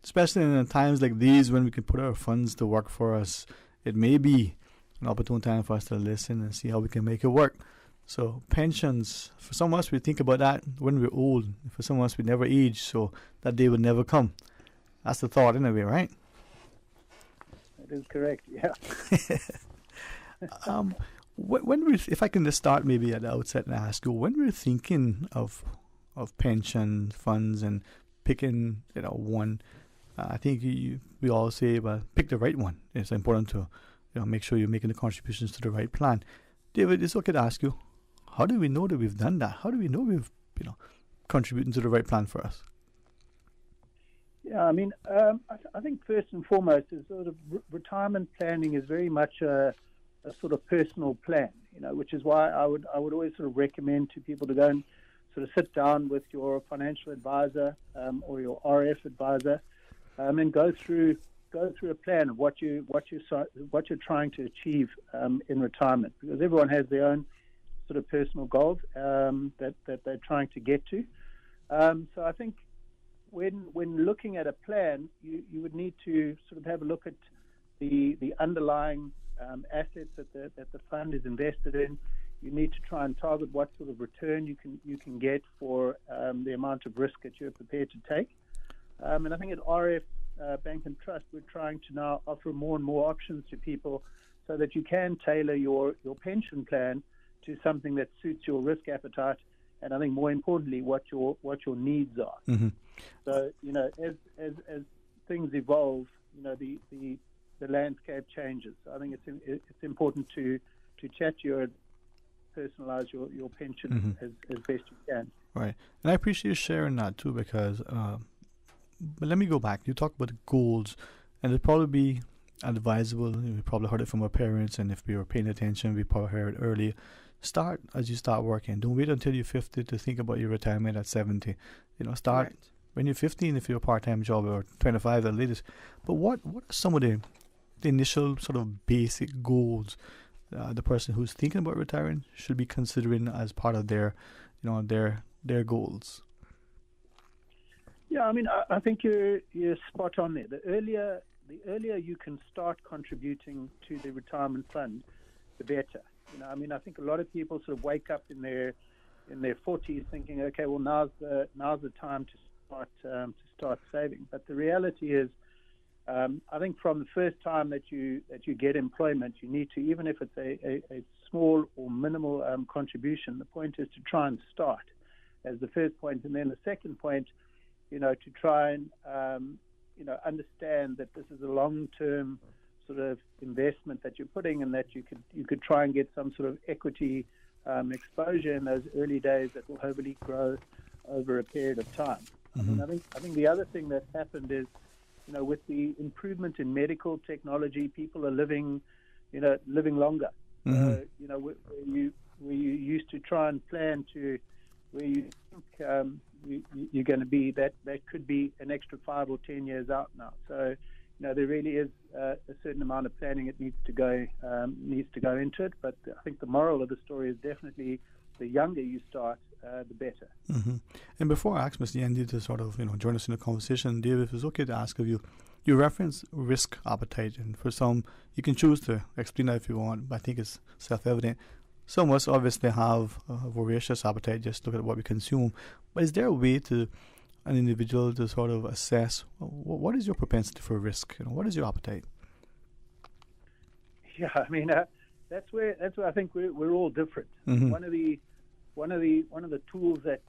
especially in times like these when we can put our funds to work for us, it may be an opportune time for us to listen and see how we can make it work. So pensions, for some of us, we think about that when we're old. For some of us, we never age, so that day will never come. That's the thought anyway, right?
That is correct, yeah.
If I can just start maybe at the outset and ask you, when we're thinking of pension funds and picking one, I think we all say, well, pick the right one. It's important to make sure you're making the contributions to the right plan. David, it's okay to ask you, how do we know that we've done that? How do we know we've contributing to the right plan for us?
Yeah, I mean, I think first and foremost is sort of retirement planning is very much a sort of personal plan, which is why I would always sort of recommend to people to go and sort of sit down with your financial advisor or your RF advisor and go through a plan of what you're trying to achieve in retirement, because everyone has their own sort of personal goals that they're trying to get to. So I think when looking at a plan, you would need to sort of have a look at the underlying assets that the fund is invested in. You need to try and target what sort of return you can get for the amount of risk that you're prepared to take. And I think at RF Bank and Trust, we're trying to now offer more and more options to people so that you can tailor your pension plan to something that suits your risk appetite and I think more importantly, what your needs are.
Mm-hmm.
So, as things evolve, the landscape changes. So I think it's important to chat to your personalize your pension as best you can.
Right, and I appreciate you sharing that too, because but let me go back. You talked about the goals, and it'd probably be advisable. We probably heard it from our parents, and if we were paying attention, we probably heard it earlier. Start as you start working. Don't wait until you're 50 to think about your retirement at 70. Start when you're 15 if you're a part-time job, or 25 at the latest. But what are some of the initial sort of basic goals the person who's thinking about retiring should be considering as part of their goals?
Yeah, I mean, I think you're spot on there. The earlier you can start contributing to the retirement fund, the better. I mean, I think a lot of people sort of wake up in their 40s thinking, okay, well, now's the time to start saving. But the reality is, I think from the first time that you get employment, you need to, even if it's a small or minimal contribution, the point is to try and start as the first point, and then the second point, to try and understand that this is a long-term sort of investment that you're putting, and that you could try and get some sort of equity exposure in those early days that will hopefully grow over a period of time.
Mm-hmm.
I think the other thing that's happened is, with the improvement in medical technology, people are living longer.
Mm-hmm.
Where you used to try and plan to where you think you're going to be, that could be an extra 5 or 10 years out now. So, there really is a certain amount of planning that needs to go into it. But I think the moral of the story is definitely the younger you start, the better.
Mm-hmm. And before I ask Mr. Yandy to sort of join us in the conversation, Dave, if it's okay to ask of you, you reference risk appetite, and for some you can choose to explain that if you want, but I think it's self-evident. Some of us obviously have a voracious appetite, just look at what we consume. But is there a way to an individual to sort of assess what is your propensity for risk? What is your appetite?
Yeah, I mean that's where I think we're all different.
Mm-hmm.
One of the tools that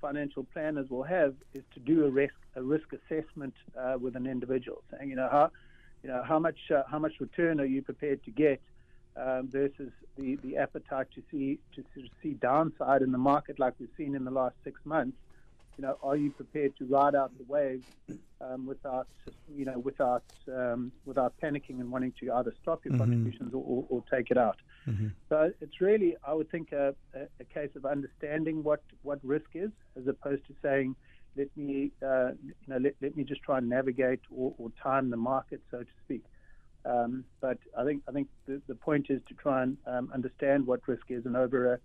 financial planners will have is to do a risk assessment with an individual, saying how much return are you prepared to get versus the appetite to see downside in the market like we've seen in the last 6 months. Are you prepared to ride out the waves without panicking and wanting to either stop your contributions or take it out?
Mm-hmm.
So it's really, I would think, a case of understanding what risk is, as opposed to saying, let me just try and navigate or time the market, so to speak. But I think the point is to try and understand what risk is, and over a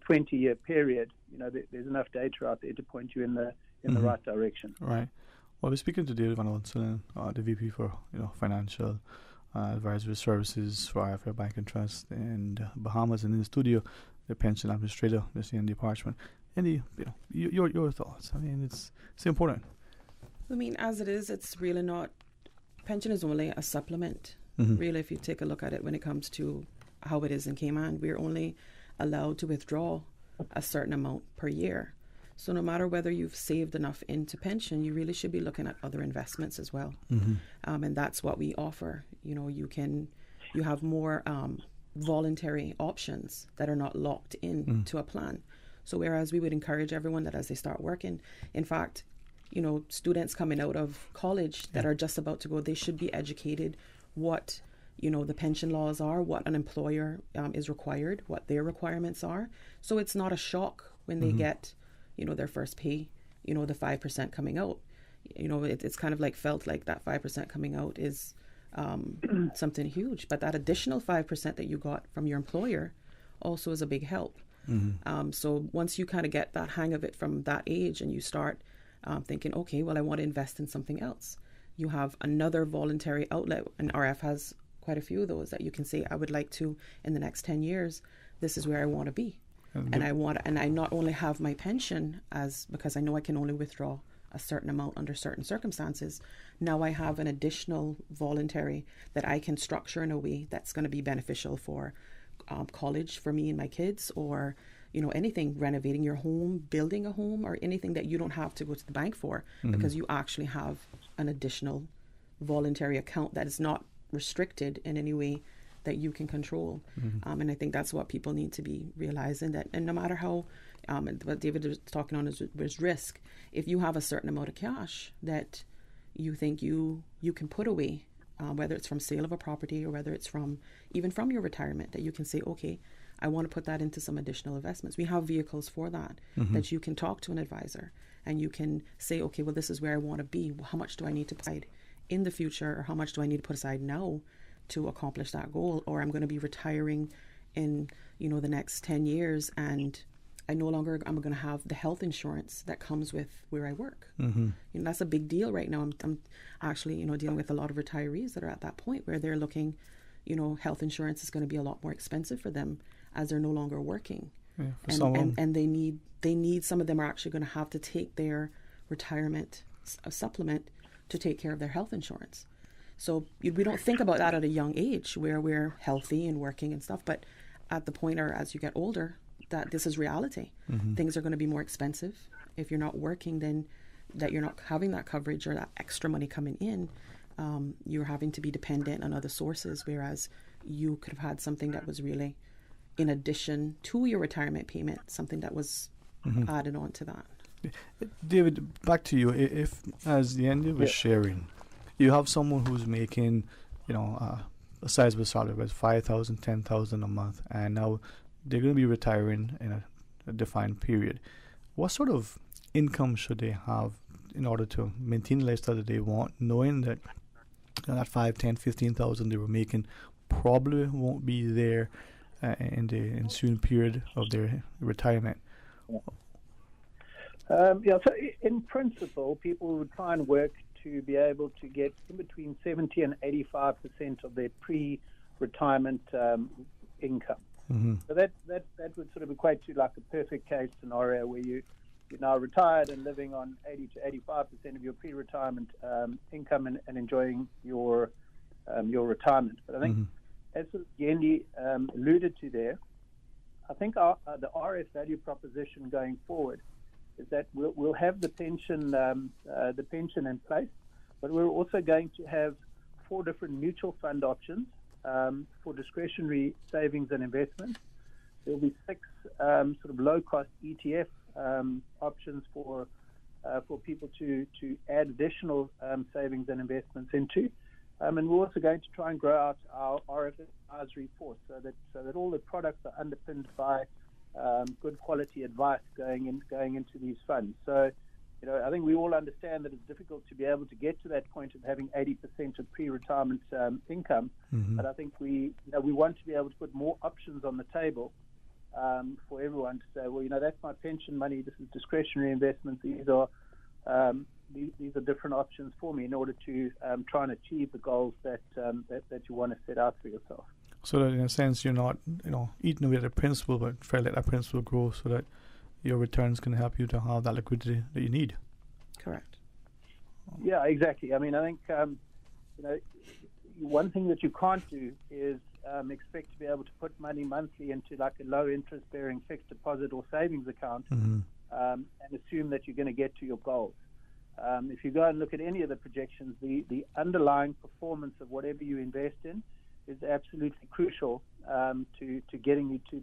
20-year period, there's enough data out there to point you in the right direction.
Right. Well, we're speaking to David Van Onselen, the VP for Financial Advisory Services for IFR Bank and Trust in Bahamas, and in the studio, the pension administrator, Mr. Andy Parchment. Andy, your thoughts? I mean, it's important.
I mean, as it is, it's really not. Pension is only a supplement.
Mm-hmm.
Really, if you take a look at it, when it comes to how it is in Cayman, we're only allowed to withdraw a certain amount per year. So no matter whether you've saved enough into pension, you really should be looking at other investments as well.
Mm-hmm.
And that's what we offer. You have more voluntary options that are not locked in to a plan. So whereas we would encourage everyone that as they start working, in fact, students coming out of college that are just about to go, they should be educated what the pension laws are, what an employer is required, what their requirements are. So it's not a shock when they get, their first pay, the 5% coming out. It's kind of felt like that 5% coming out is something huge. But that additional 5% that you got from your employer also is a big help.
Mm-hmm.
So once you kind of get that hang of it from that age and you start thinking, okay, well, I want to invest in something else, you have another voluntary outlet, and RF has quite a few of those that you can say, I would like to, in the next 10 years, this is where I want to be. And I not only have my pension because I know I can only withdraw a certain amount under certain circumstances. Now I have an additional voluntary that I can structure in a way that's going to be beneficial for college for me and my kids, or anything, renovating your home, building a home, or anything that you don't have to go to the bank for, because you actually have an additional voluntary account that is not restricted in any way that you can control. And I think that's what people need to be realizing, that, and no matter how, what David was talking on is risk. If you have a certain amount of cash that you think you can put away, whether it's from sale of a property or whether it's from even from your retirement, that you can say, okay, I want to put that into some additional investments. We have vehicles for that, that you can talk to an advisor and you can say, okay, well, this is where I want to be. How much do I need to put aside in the future, or how much do I need to put aside now to accomplish that goal? Or I'm going to be retiring in, the next 10 years, and I'm going to have the health insurance that comes with where I work. That's a big deal right now. I'm actually, dealing with a lot of retirees that are at that point where they're looking, health insurance is going to be a lot more expensive for them as they're no longer working. And they need, some of them are actually going to have to take their retirement supplement to take care of their health insurance. So we don't think about that at a young age where we're healthy and working and stuff, but at the point, or as you get older, that this is reality. Things are going to be more expensive. If you're not working, then that you're not having that coverage or that extra money coming in, you're having to be dependent on other sources, whereas you could have had something that was really in addition to your retirement payment, something that was added on to that.
David, back to you. If, as the Andy was sharing, you have someone who's making, a sizable salary, about $5,000, $10,000 a month, and now they're going to be retiring in a defined period. What sort of income should they have in order to maintain the lifestyle that they want, knowing that that $5,000, $10,000, $15,000 they were making probably won't be there in the ensuing period of their retirement?
So in principle, people would try and work to be able to get in between 70 and 85% of their pre-retirement income. So that would sort of equate to like a perfect case scenario where you're now retired and living on 80 to 85% of your pre-retirement income and enjoying your retirement. But I think, as Yendi alluded to there, I think the RF value proposition going forward is that we'll have the pension in place, but we're also going to have 4 different mutual fund options for discretionary savings and investments. There'll be 6 sort of low-cost ETF options for people to add additional savings and investments into. And we're also going to try and grow out our RF advisory force so that all the products are underpinned by good quality advice going into these funds. So, I think we all understand that it's difficult to be able to get to that point of having 80% of pre-retirement income. But I think we want to be able to put more options on the table for everyone to say, well, that's my pension money. This is discretionary investments. These are different options for me in order to try and achieve the goals that you want to set out for yourself.
So that in a sense you're not, eating away at a principal, but try to let that principal grow so that your returns can help you to have that liquidity that you need.
Correct.
Yeah, exactly. I mean, I think, one thing that you can't do is expect to be able to put money monthly into like a low interest bearing fixed deposit or savings account and assume that you're going to get to your goals. If you go and look at any of the projections, the underlying performance of whatever you invest in is absolutely crucial to getting you to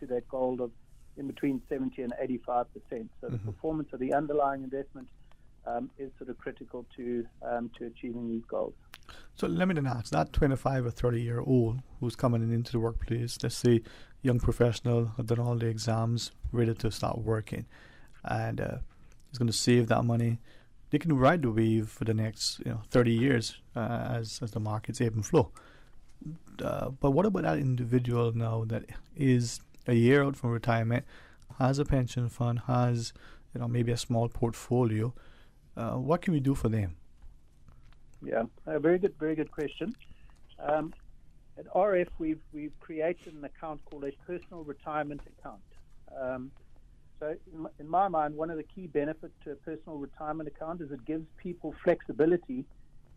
that goal of in between 70 and 85%. So the performance of the underlying investment is sort of critical to achieving these goals.
So let me then ask, that 25 or 30-year-old who's coming into the workplace, let's say young professional, have done all the exams, ready to start working, and is going to save that money, they can ride the wave for the next 30 years as the markets ebb and flow. But what about that individual now that is a year out from retirement, has a pension fund, has maybe a small portfolio? What can we do for them?
Yeah, a very good question. At RF, we've created an account called a personal retirement account. So in my mind, one of the key benefits to a personal retirement account is it gives people flexibility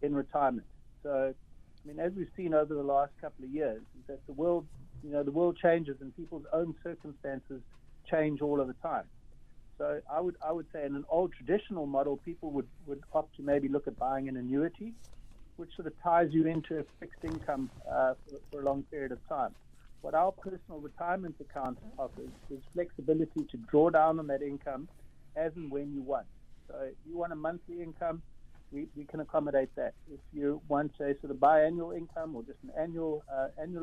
in retirement. So, I mean, as we've seen over the last couple of years, is that the world changes and people's own circumstances change all of the time. So I would say in an old traditional model, people would opt to maybe look at buying an annuity, which sort of ties you into a fixed income for a long period of time. What our personal retirement account offers is flexibility to draw down on that income as and when you want. So if you want a monthly income, we can accommodate that. If you want a sort of biannual income or just an annual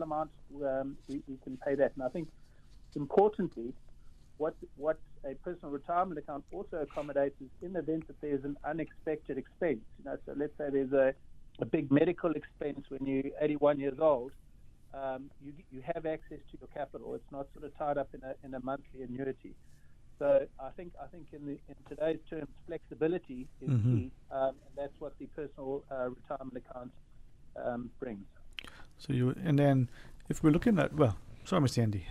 amount, we can pay that. And I think importantly, what a personal retirement account also accommodates is in the event that there's an unexpected expense. So let's say there's a big medical expense when you're 81 years old. You have access to your capital. It's not sort of tied up in a monthly annuity. So I think in today's terms, flexibility is key, and that's what the personal retirement account brings.
So and then if we're looking at sorry, Mr. Andy,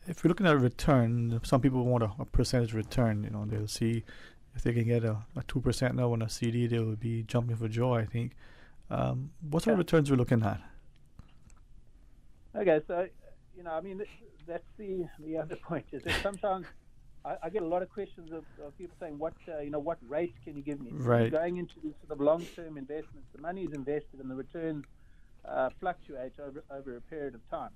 if we're looking at a return, some people want a percentage return. They'll see if they can get a 2% now on a CD, they will be jumping for joy, I think. What sort of returns we're looking at?
Okay, so that's the other point is that sometimes I get a lot of questions of people saying, what rate can you give me?
Right.
Going into these sort of long-term investments, the money is invested and the returns fluctuate over a period of time.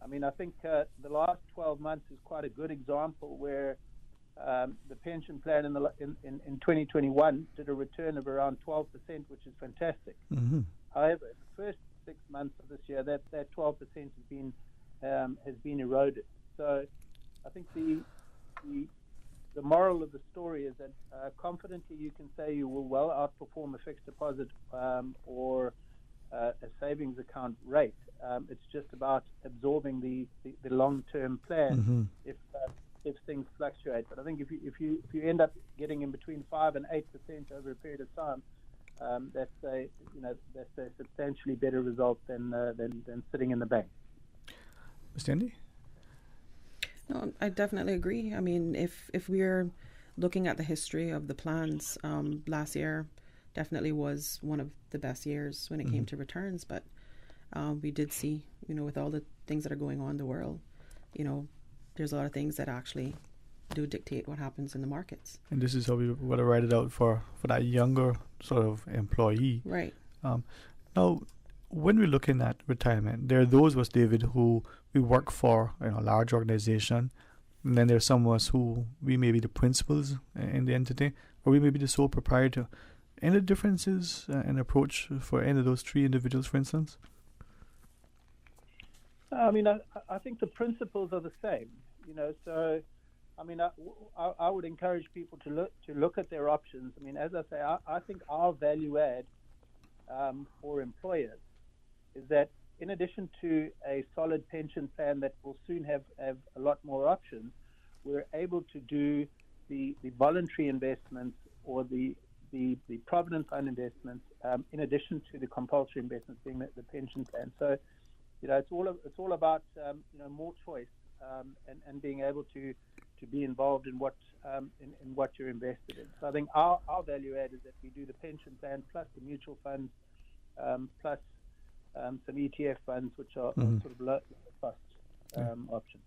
I mean, I think the last 12 months is quite a good example where the pension plan in 2021 did a return of around 12%, which is fantastic.
Mm-hmm.
However, in the first 6 months of this year, that 12% has been eroded. So I think the moral of the story is that confidently you can say you will well outperform a fixed deposit or a savings account rate. It's just about absorbing the long-term plan if things fluctuate. But I think if you end up getting in between 5 and 8% over a period of time, that's a substantially better result than sitting in the bank.
Mr. Andy?
No, I definitely agree. I mean, if we're looking at the history of the plans, last year definitely was one of the best years when it came to returns. But we did see, with all the things that are going on in the world, there's a lot of things that actually do dictate what happens in the markets.
And this is how we want to write it out for that younger sort of employee.
Right.
Now, when we're looking at retirement, there are those of us, David, who we work for a large organization, and then there's some of us who we may be the principals in the entity, or we may be the sole proprietor. Any differences in approach for any of those three individuals, for instance?
I mean, I think the principles are the same. So I mean, I would encourage people to look at their options. I mean, as I say, I think our value add for employers is that in addition to a solid pension plan that will soon have a lot more options, we're able to do the voluntary investments or the provident fund investments in addition to the compulsory investments being the pension plan. So, it's all about more choice and being able to be involved in what you're invested in. So I think our value add is that we do the pension plan plus the mutual funds plus some ETF funds, which are sort of low cost options.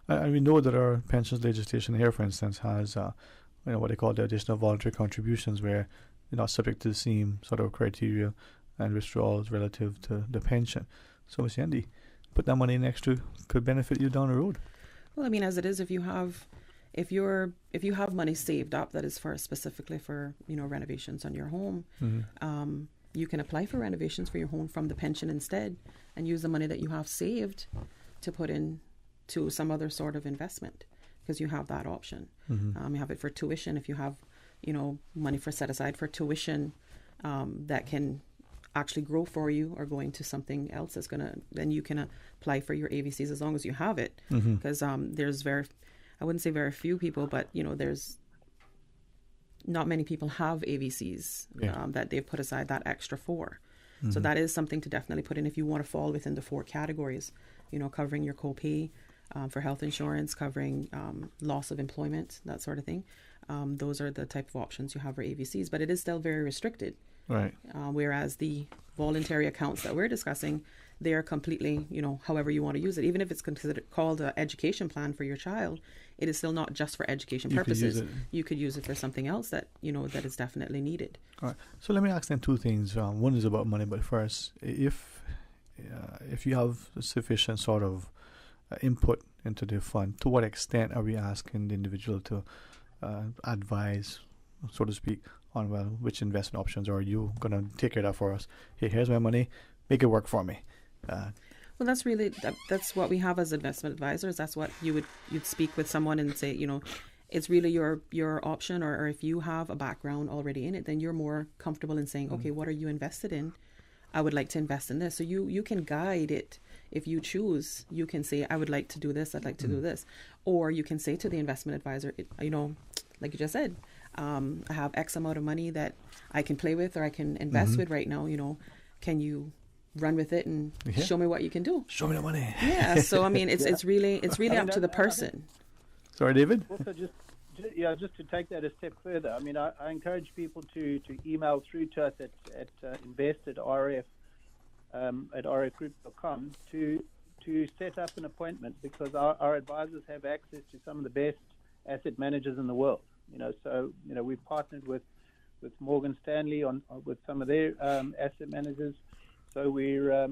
And we know that our pensions legislation here, for instance, has what they call the additional voluntary contributions, where you're not subject to the same sort of criteria and withdrawals relative to the pension. So, Ms. Andy, put that money in extra could benefit you down the road.
Well, I mean, as it is, if you have money saved up that is specifically for renovations on your home, you can apply for renovations for your home from the pension instead, and use the money that you have saved to put in to some other sort of investment, because you have that option. You have it for tuition. If you have money set aside for tuition that can actually grow for you, or going to something else that's then you can apply for your AVCs as long as you have it. Because there's I wouldn't say very few people, but there's not many people have AVCs that they've put aside that extra for. So that is something to definitely put in if you want to fall within the 4 categories, covering your copay for health insurance, covering loss of employment, that sort of thing. Those are the type of options you have for AVCs, but it is still very restricted.
Right.
Whereas the voluntary accounts that we're discussing, they're completely, however you want to use it. Even if it's considered called an education plan for your child, it is still not just for education purposes. You could use it for something else that, that is definitely needed.
All right. So let me ask then two things. One is about money, but first, if you have sufficient sort of input into the fund, to what extent are we asking the individual to advise, so to speak, on which investment options are you going to take care of that for us? Hey, here's my money, make it work for me.
Well, that's really that's what we have as investment advisors. That's what you'd speak with someone and say, it's really your option, or if you have a background already in it, then you're more comfortable in saying, okay, what are you invested in? I would like to invest in this. So you can guide it. If you choose, you can say, I would like to do this, I'd like to do this. Or you can say to the investment advisor, like you just said, I have X amount of money that I can play with or I can invest with right now. Can you run with it and show me what you can do?
Show me the money.
Yeah. So I mean, it's really up to the person.
Sorry, David.
Also, just to take that a step further. I mean, I encourage people to email through to us at invest@rfgroup.com to set up an appointment, because our advisors have access to some of the best asset managers in the world. So we've partnered with Morgan Stanley with some of their asset managers. So we're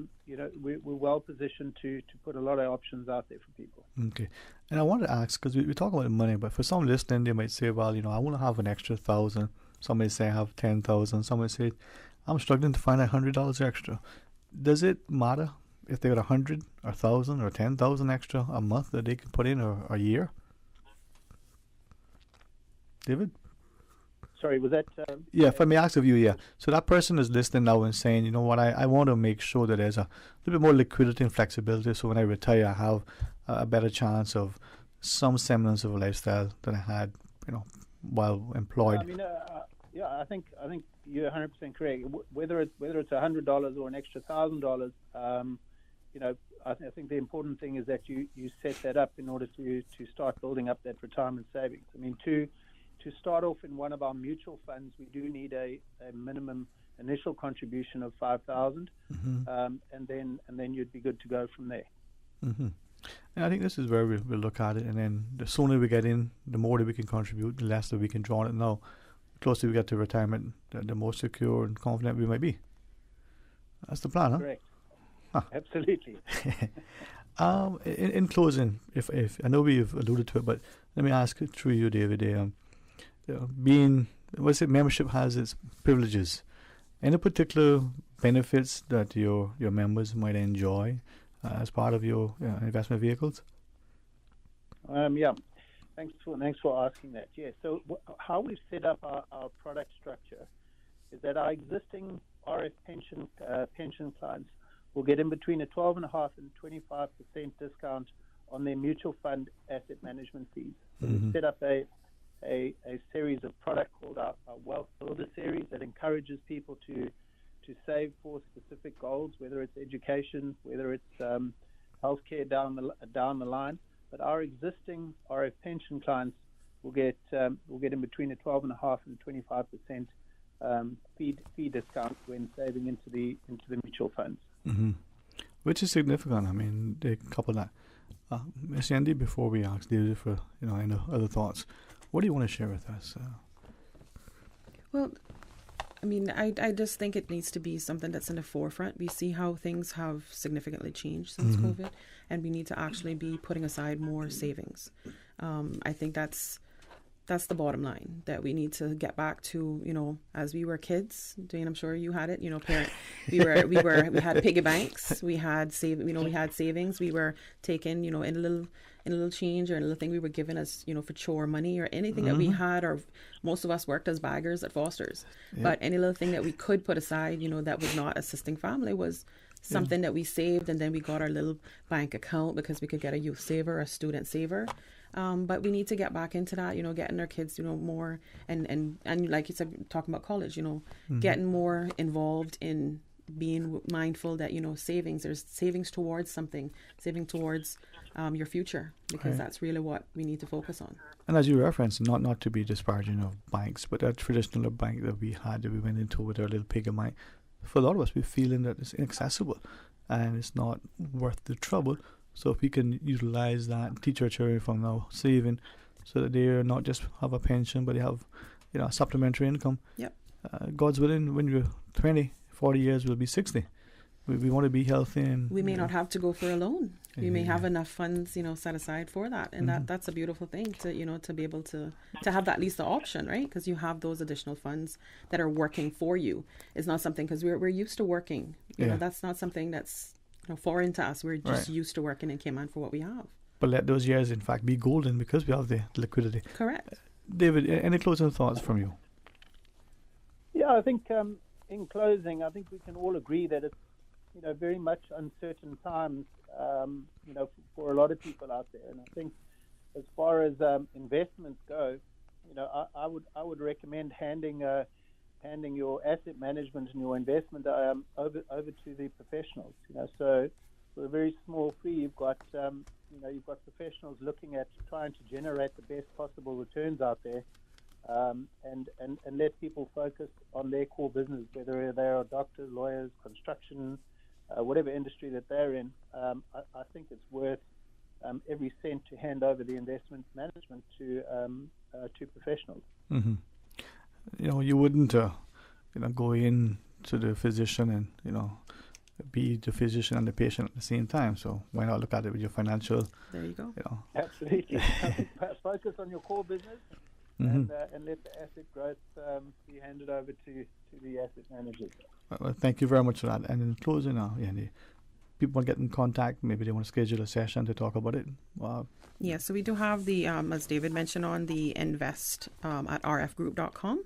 well positioned to put a lot of options out there for people.
Okay, and I want to ask, because we talk about money, but for some listening, they might say, well, I want to have an extra $1,000. Somebody say I have $10,000. Somebody say I'm struggling to find $100 extra. Does it matter if they got $100 or $1,000 or $10,000 extra a month that they can put in, or a year? David?
Sorry, was that...
yeah, if I may ask of you, yeah. So that person is listening now and saying, you know what, I want to make sure that there's a little bit more liquidity and flexibility, so when I retire, I have a better chance of some semblance of a lifestyle that I had, while employed.
I mean, I think you're 100% correct. Whether it's $100 or an extra $1,000, I think the important thing is that you set that up in order to start building up that retirement savings. I mean, to start off in one of our mutual funds, we do need a minimum initial contribution of $5,000, and then you'd be good to go from there.
Mm-hmm. And I think this is where we'll look at it, and then the sooner we get in, the more that we can contribute, the less that we can draw on it now. The closer we get to retirement, the more secure and confident we might be. That's the plan, huh?
Correct. Huh. Absolutely.
In closing, if I know we've alluded to it, but let me ask through you, David. Membership has its privileges. Any particular benefits that your members might enjoy as part of your investment vehicles?
Yeah, thanks for asking that. Yeah, so how we've set up our product structure is that our existing RF pension clients will get in between a 12.5% and 25% discount on their mutual fund asset management fees. So we've set up a series of product called our Wealth Builder series that encourages people to save for specific goals, whether it's education, whether it's healthcare down the line. But our existing RF pension clients will get in between a 12.5% and 25% fee discount when saving into the mutual funds.
Mm-hmm. Which is significant. I mean, they couple that. Ms. Andy, before we ask David for any other thoughts, what do you want to share with us?
Well, I mean, I just think it needs to be something that's in the forefront. We see how things have significantly changed since COVID, and we need to actually be putting aside more savings. I think that's the bottom line, that we need to get back to, as we were kids. Dwayne, I'm sure you had it, we had piggy banks, we had savings, we were taking, in a little change or a little thing we were given as, for chore money or anything that we had, or most of us worked as baggers at Foster's. Yep. But any little thing that we could put aside, that was not assisting family was something that we saved, and then we got our little bank account because we could get a youth saver, a student saver. But we need to get back into that, getting our kids, more and like you said, talking about college, getting more involved in being mindful that, there's savings towards something, saving towards your future, because that's really what we need to focus on.
And as you referenced, not to be disparaging of banks, but that traditional bank that we went into with our little piggy bank, for a lot of us, we're feeling that it's inaccessible. and it's not worth the trouble. So if we can utilize that, teach our children from now saving, so that they not just have a pension, but they have, a supplementary income.
Yep.
God's willing, when you're 20, 40 years, we'll be 60. We want to be healthy, and
we may not have to go for a loan. We may have enough funds, set aside for that, and that's a beautiful thing to be able to have that, at least the option, right? Because you have those additional funds that are working for you. It's not something, because we're used to working. You know, that's not something that's foreign to us. We're just used to working in Cayman for what we have.
But let those years, in fact, be golden because we have the liquidity.
Correct.
David, any closing thoughts from you?
Yeah, I think in closing, I think we can all agree that it's very much uncertain times, for a lot of people out there. And I think as far as investments go, I would recommend handing your asset management and your investment over to the professionals. So for a very small fee, you've got professionals looking at trying to generate the best possible returns out there, and let people focus on their core business, whether they are doctors, lawyers, construction, whatever industry that they're in. I think it's worth every cent to hand over the investment management to professionals.
Mm-hmm. You wouldn't, go in to the physician and, be the physician and the patient at the same time. So why not look at it with your financial?
There you go.
Absolutely. Focus on your core business, and let the asset growth be handed over to the asset managers.
Well, thank you very much for that. And in closing now, people want to get in contact. Maybe they want to schedule a session to talk about it.
Yeah, so we do have the, as David mentioned, on the invest at rfgroup.com.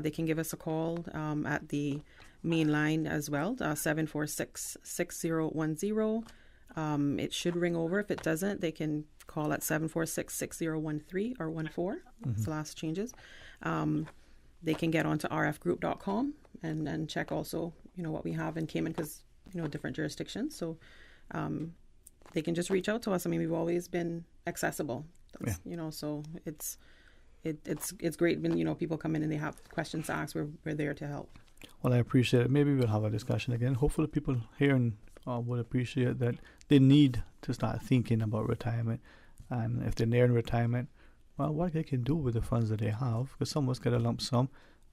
They can give us a call at the main line as well, 746-6010. It should ring over. If it doesn't, they can call at 746-6013 or 14. That's the last changes. They can get onto rfgroup.com and check also, what we have in Cayman, because, different jurisdictions. So they can just reach out to us. I mean, we've always been accessible. That's, so it's great when, people come in and they have questions to ask. We're there to help.
Well, I appreciate it. Maybe we'll have a discussion again. Hopefully people hearing will appreciate that they need to start thinking about retirement. And if they're near retirement, well, what they can do with the funds that they have, because some of us get a lump sum,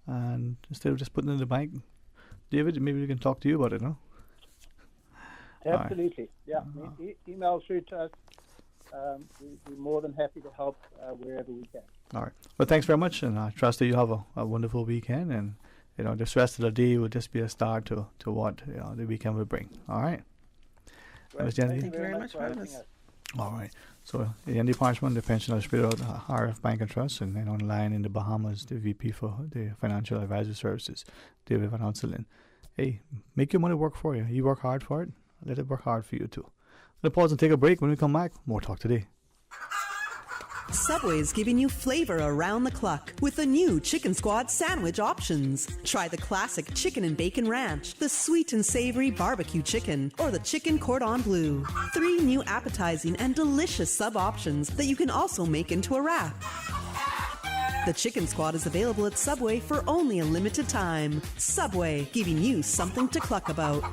and instead of just putting it in the bank. David, maybe we can talk to you about it, no?
Absolutely. Right. Yeah. Email through to us. We're more than happy to help wherever we can.
All right. Well, thanks very much, and I trust that you have a wonderful weekend, and this rest of the day will just be a start to what the weekend will bring. All right.
Well, thank you very much for having us.
All right. So, Andy Parchman, the pensioner spirit of RF Bank and Trust, and then online in the Bahamas, the VP for the Financial Advisory Services, David Van Onselen. Hey, make your money work for you. You work hard for it. Let it work hard for you too. We'll pause and take a break. When we come back, more talk today.
Subway's giving you flavor around the clock with the new Chicken Squad sandwich options. Try the classic chicken and bacon ranch, the sweet and savory barbecue chicken, or the chicken cordon bleu. 3 new appetizing and delicious sub options that you can also make into a wrap. The Chicken Squad is available at Subway for only a limited time. Subway, giving you something to cluck about.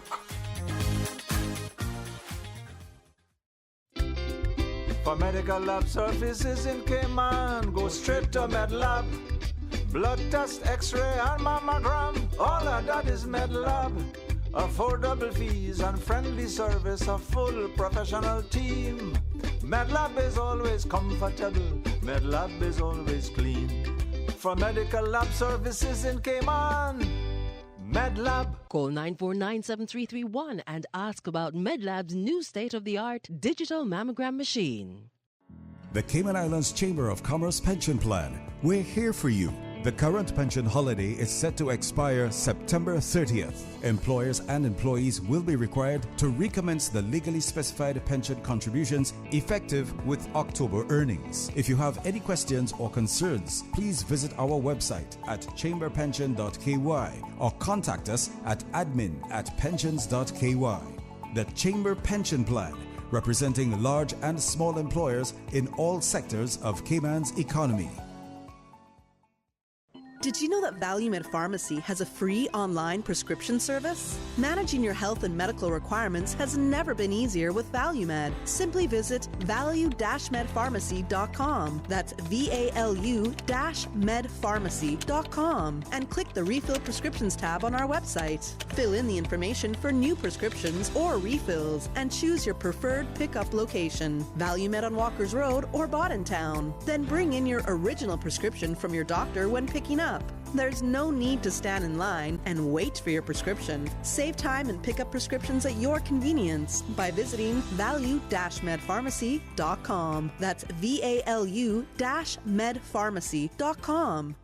For medical lab services in Cayman, go straight to MedLab. Blood test, x-ray and mammogram, all of that is MedLab. Affordable fees and friendly service, a full professional team. MedLab is always comfortable, MedLab is always clean. For medical lab services in Cayman, MedLab.
Call 949-7331 and ask about MedLab's new state-of-the-art digital mammogram machine.
The Cayman Islands Chamber of Commerce Pension Plan. We're here for you. The current pension holiday is set to expire September 30th. Employers and employees will be required to recommence the legally specified pension contributions effective with October earnings. If you have any questions or concerns, please visit our website at chamberpension.ky or contact us at admin@pensions.ky. The Chamber Pension Plan, representing large and small employers in all sectors of Cayman's economy.
Did you know that ValueMed Pharmacy has a free online prescription service? Managing your health and medical requirements has never been easier with ValueMed. Simply visit value-medpharmacy.com. That's VALU-medpharmacy.com and click the Refill Prescriptions tab on our website. Fill in the information for new prescriptions or refills and choose your preferred pickup location. ValueMed on Walker's Road or Town. Then bring in your original prescription from your doctor when picking up. There's no need to stand in line and wait for your prescription. Save time and pick up prescriptions at your convenience by visiting value-medpharmacy.com. That's VALU-medpharmacy.com.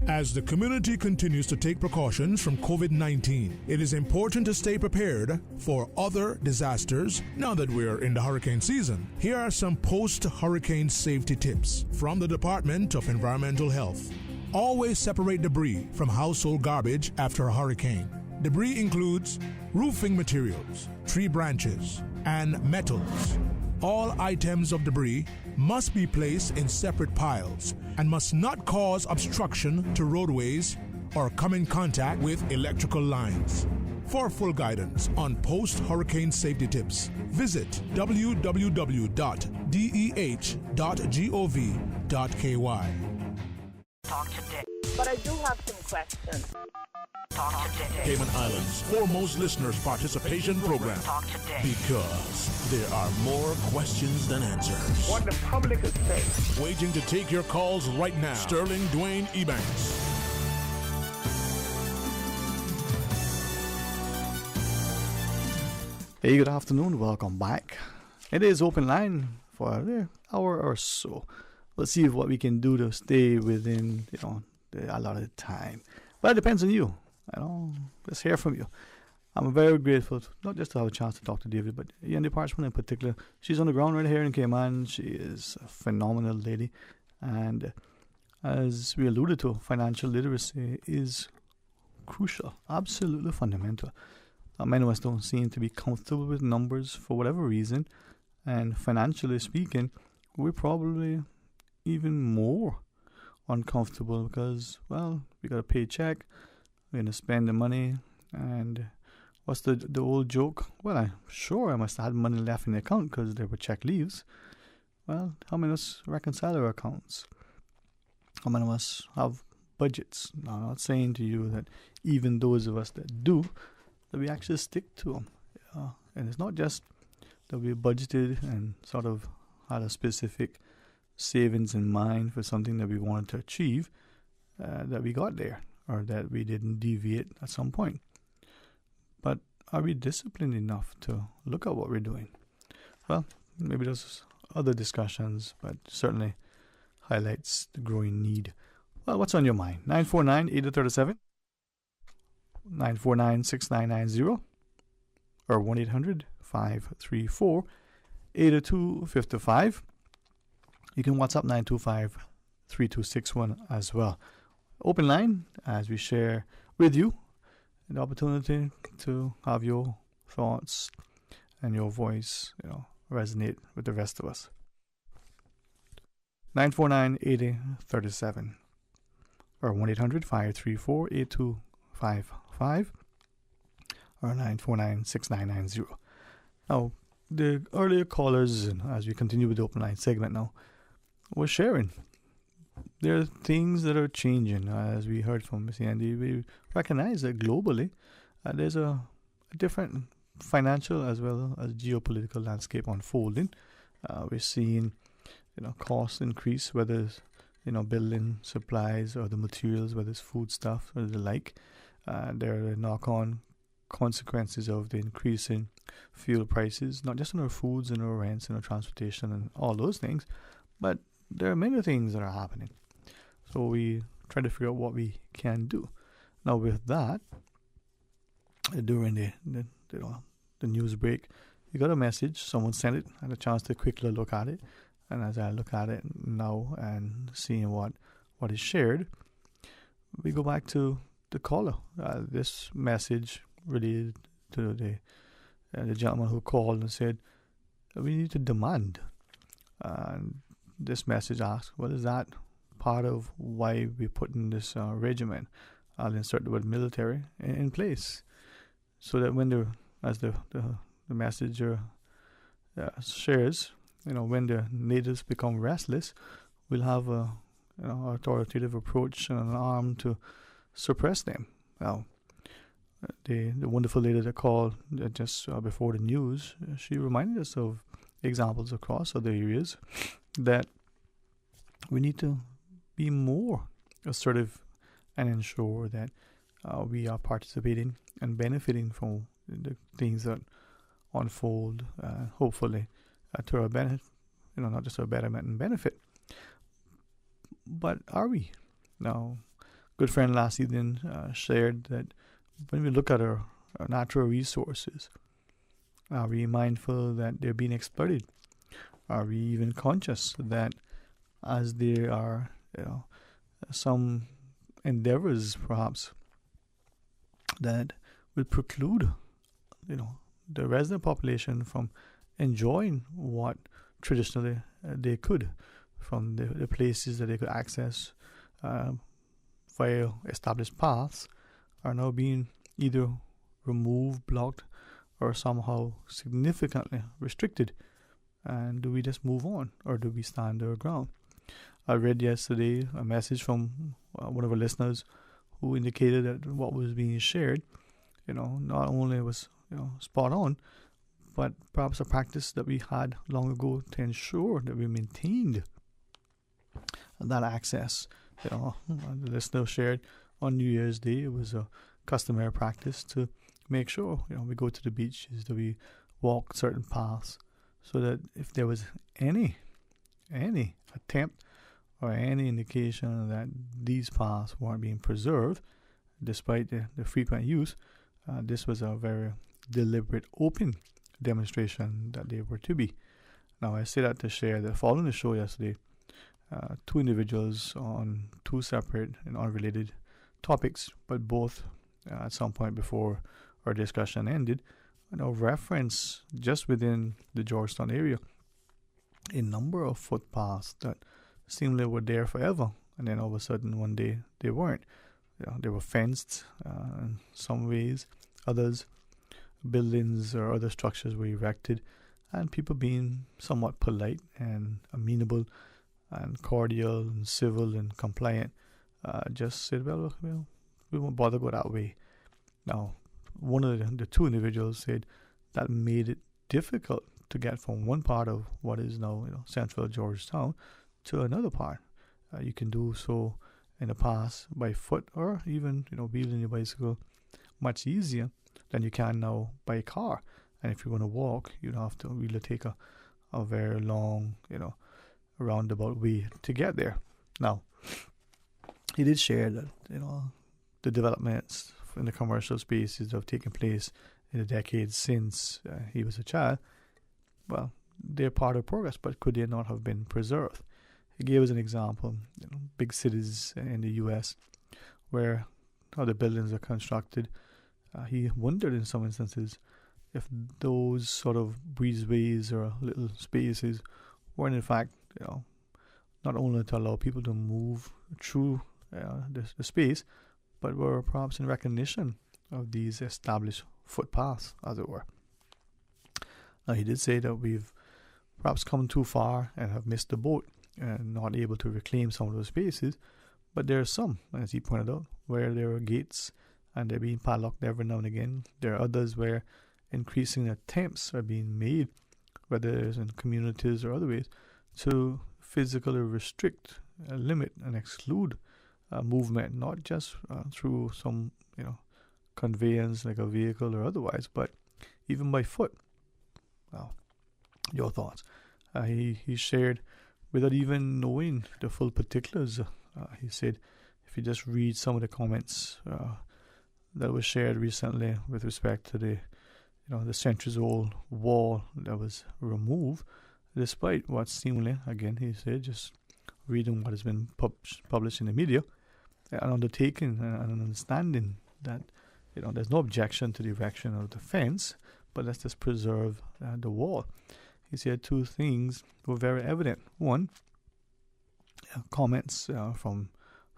As the community continues to take precautions from COVID-19, it is important to stay prepared for other disasters now that we're in the hurricane season. Here are some post-hurricane safety tips from the Department of Environmental Health. Always separate debris from household garbage after a hurricane. Debris includes roofing materials, tree branches, and metals. All items of debris must be placed in separate piles and must not cause obstruction to roadways or come in contact with electrical lines. For full guidance on post-hurricane safety tips, visit www.deh.gov.ky.
Talk today. But I do have some questions. Talk today.
Cayman Islands' foremost listeners' participation program.
Talk today.
Because there are more questions than answers.
What the public is saying.
Waiting to take your calls right now. Sterling Dwayne Ebanks.
Hey, good afternoon. Welcome back. It is open line for an hour or so. Let's see what we can do to stay within, a lot of the time. But it depends on you. Let's hear from you. I'm very grateful, not just to have a chance to talk to David, but Yandy Parchman in particular. She's on the ground right here in Cayman. She is a phenomenal lady. And as we alluded to, financial literacy is crucial, absolutely fundamental. Many of us don't seem to be comfortable with numbers for whatever reason. And financially speaking, we're probably even more uncomfortable because, we got a paycheck, we're going to spend the money, and what's the old joke? Well, I'm sure I must have had money left in the account because there were check leaves. Well, how many of us reconcile our accounts? How many of us have budgets? Now, I'm not saying to you that even those of us that do, that we actually stick to them. And it's not just that we budgeted and sort of had a specific savings in mind for something that we wanted to achieve, that we got there, or that we didn't deviate at some point. But are we disciplined enough to look at what we're doing? Well, maybe there's other discussions, but certainly highlights the growing need. Well, what's on your mind? 949-8037, 949-6990, or 1-800-534-8255. You can WhatsApp 925-3261 as well. Open line as we share with you the opportunity to have your thoughts and your voice, resonate with the rest of us. 949-8037 or 1-800-534-8255 or 949-6990. Now, the earlier callers, as we continue with the open line segment now, we're sharing. There are things that are changing, as we heard from Ms. Andy. We recognize that globally there's a different financial as well as geopolitical landscape unfolding. We're seeing, costs increase, whether it's, building supplies or the materials, whether it's food stuff or the like. There are knock-on consequences of the increase in fuel prices, not just on our foods and our rents and our transportation and all those things, but there are many things that are happening. So we try to figure out what we can do. Now with that, during the news break, we got a message. Someone sent it. I had a chance to quickly look at it. And as I look at it now and seeing what is shared, we go back to the caller. This message related to the gentleman who called and said, we need to demand. And this message asks, well, is that part of why we put in this regimen. I'll insert the word military in place, so that when the messenger shares, when the natives become restless, we'll have a authoritative approach and an arm to suppress them. Now, the wonderful lady that called just before the news, she reminded us of examples across other areas that we need to be more assertive and ensure that we are participating and benefiting from the things that unfold, hopefully to our benefit, not just our betterment and benefit. But are we? Now, good friend last evening shared that when we look at our natural resources, are we mindful that they're being exploited? Are we even conscious that as there are some endeavors perhaps that will preclude the resident population from enjoying what traditionally they could from the places that they could access via established paths, are now being either removed, blocked, or somehow significantly restricted. And do we just move on, or do we stand our ground? I read yesterday a message from one of our listeners who indicated that what was being shared, not only was spot on, but perhaps a practice that we had long ago to ensure that we maintained that access. The listener shared on New Year's Day, it was a customary practice to make sure we go to the beaches, that we walk certain paths, so that if there was any attempt or any indication that these paths weren't being preserved, despite the frequent use, this was a very deliberate, open demonstration that they were to be. Now, I say that to share that following the show yesterday, two individuals on two separate and unrelated topics, but both at some point before our discussion ended, reference just within the Georgetown area a number of footpaths that seemingly were there forever, and then all of a sudden one day they weren't. They were fenced in some ways, others buildings or other structures were erected, and people being somewhat polite and amenable and cordial and civil and compliant just said, well, we won't bother go that way. Now, one of the two individuals said that made it difficult to get from one part of what is now central Georgetown to another part. You can do so in the past by foot, or even wheeling your bicycle much easier than you can now by car. And if you're going to walk, you'd have to really take a very long roundabout way to get there. Now, he did share that the developments in the commercial spaces have taken place in the decades since he was a child. Well, they're part of progress, but could they not have been preserved? He gave us an example, big cities in the U.S. where how the buildings are constructed. He wondered in some instances if those sort of breezeways or little spaces weren't in fact, not only to allow people to move through the space, but were perhaps in recognition of these established footpaths, as it were. Now, he did say that we've perhaps come too far and have missed the boat and not able to reclaim some of those spaces, but there are some, as he pointed out, where there are gates and they're being padlocked every now and again. There are others where increasing attempts are being made, whether it's in communities or other ways, to physically restrict, limit, and exclude movement, not just through some conveyance like a vehicle or otherwise, but even by foot. Well, your thoughts? He shared, without even knowing the full particulars, he said, if you just read some of the comments that was shared recently with respect to the centuries-old wall that was removed, despite what seemingly, again, he said, just reading what has been published in the media, an undertaking and an understanding that there's no objection to the erection of the fence, but let's just preserve the wall. He said two things were very evident. One, comments from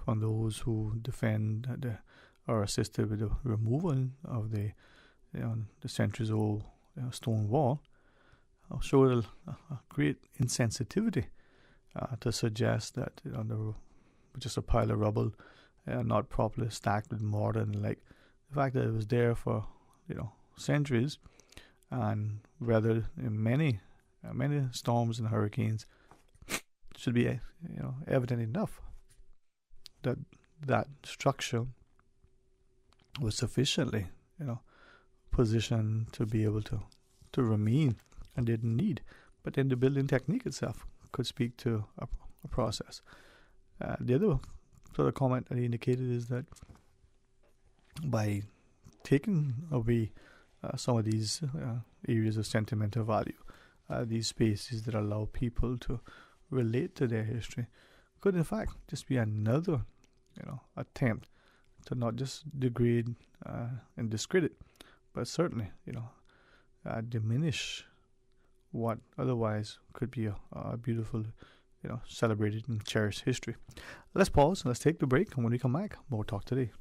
those who defend or assisted with the removal of the centuries-old stone wall showed a great insensitivity to suggest that just a pile of rubble, not properly stacked with mortar, and like the fact that it was there for centuries and weathered in many storms and hurricanes should be evident enough that structure was sufficiently positioned to be able to remain and didn't need. But then the building technique itself could speak to a process. The other sort of comment that he indicated is that by taking away some of these areas of sentimental value, these spaces that allow people to relate to their history, could in fact just be another attempt to not just degrade and discredit, but certainly diminish what otherwise could be a beautiful celebrated and cherished history. Let's pause and let's take the break, and when we come back, more Talk Today.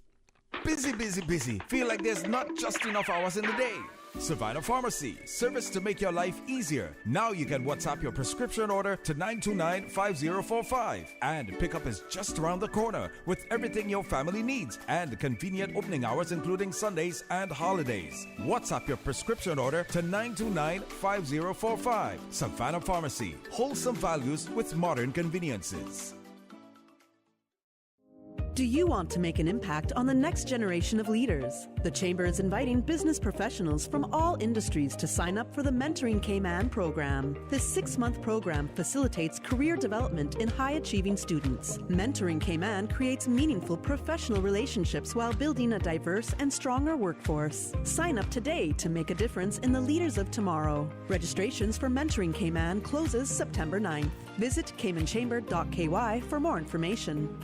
Busy, busy, busy. Feel like there's not just enough hours in the day. Savannah Pharmacy, service to make your life easier. Now you can WhatsApp your prescription order to 929-5045. And pickup is just around the corner with everything your family needs and convenient opening hours including Sundays and holidays. WhatsApp your prescription order to 929-5045. Savannah Pharmacy, wholesome values with modern conveniences.
Do you want to make an impact on the next generation of leaders? The Chamber is inviting business professionals from all industries to sign up for the Mentoring Cayman program. This 6-month program facilitates career development in high-achieving students. Mentoring Cayman creates meaningful professional relationships while building a diverse and stronger workforce. Sign up today to make a difference in the leaders of tomorrow. Registrations for Mentoring Cayman closes September 9th. Visit caymanchamber.ky for more information.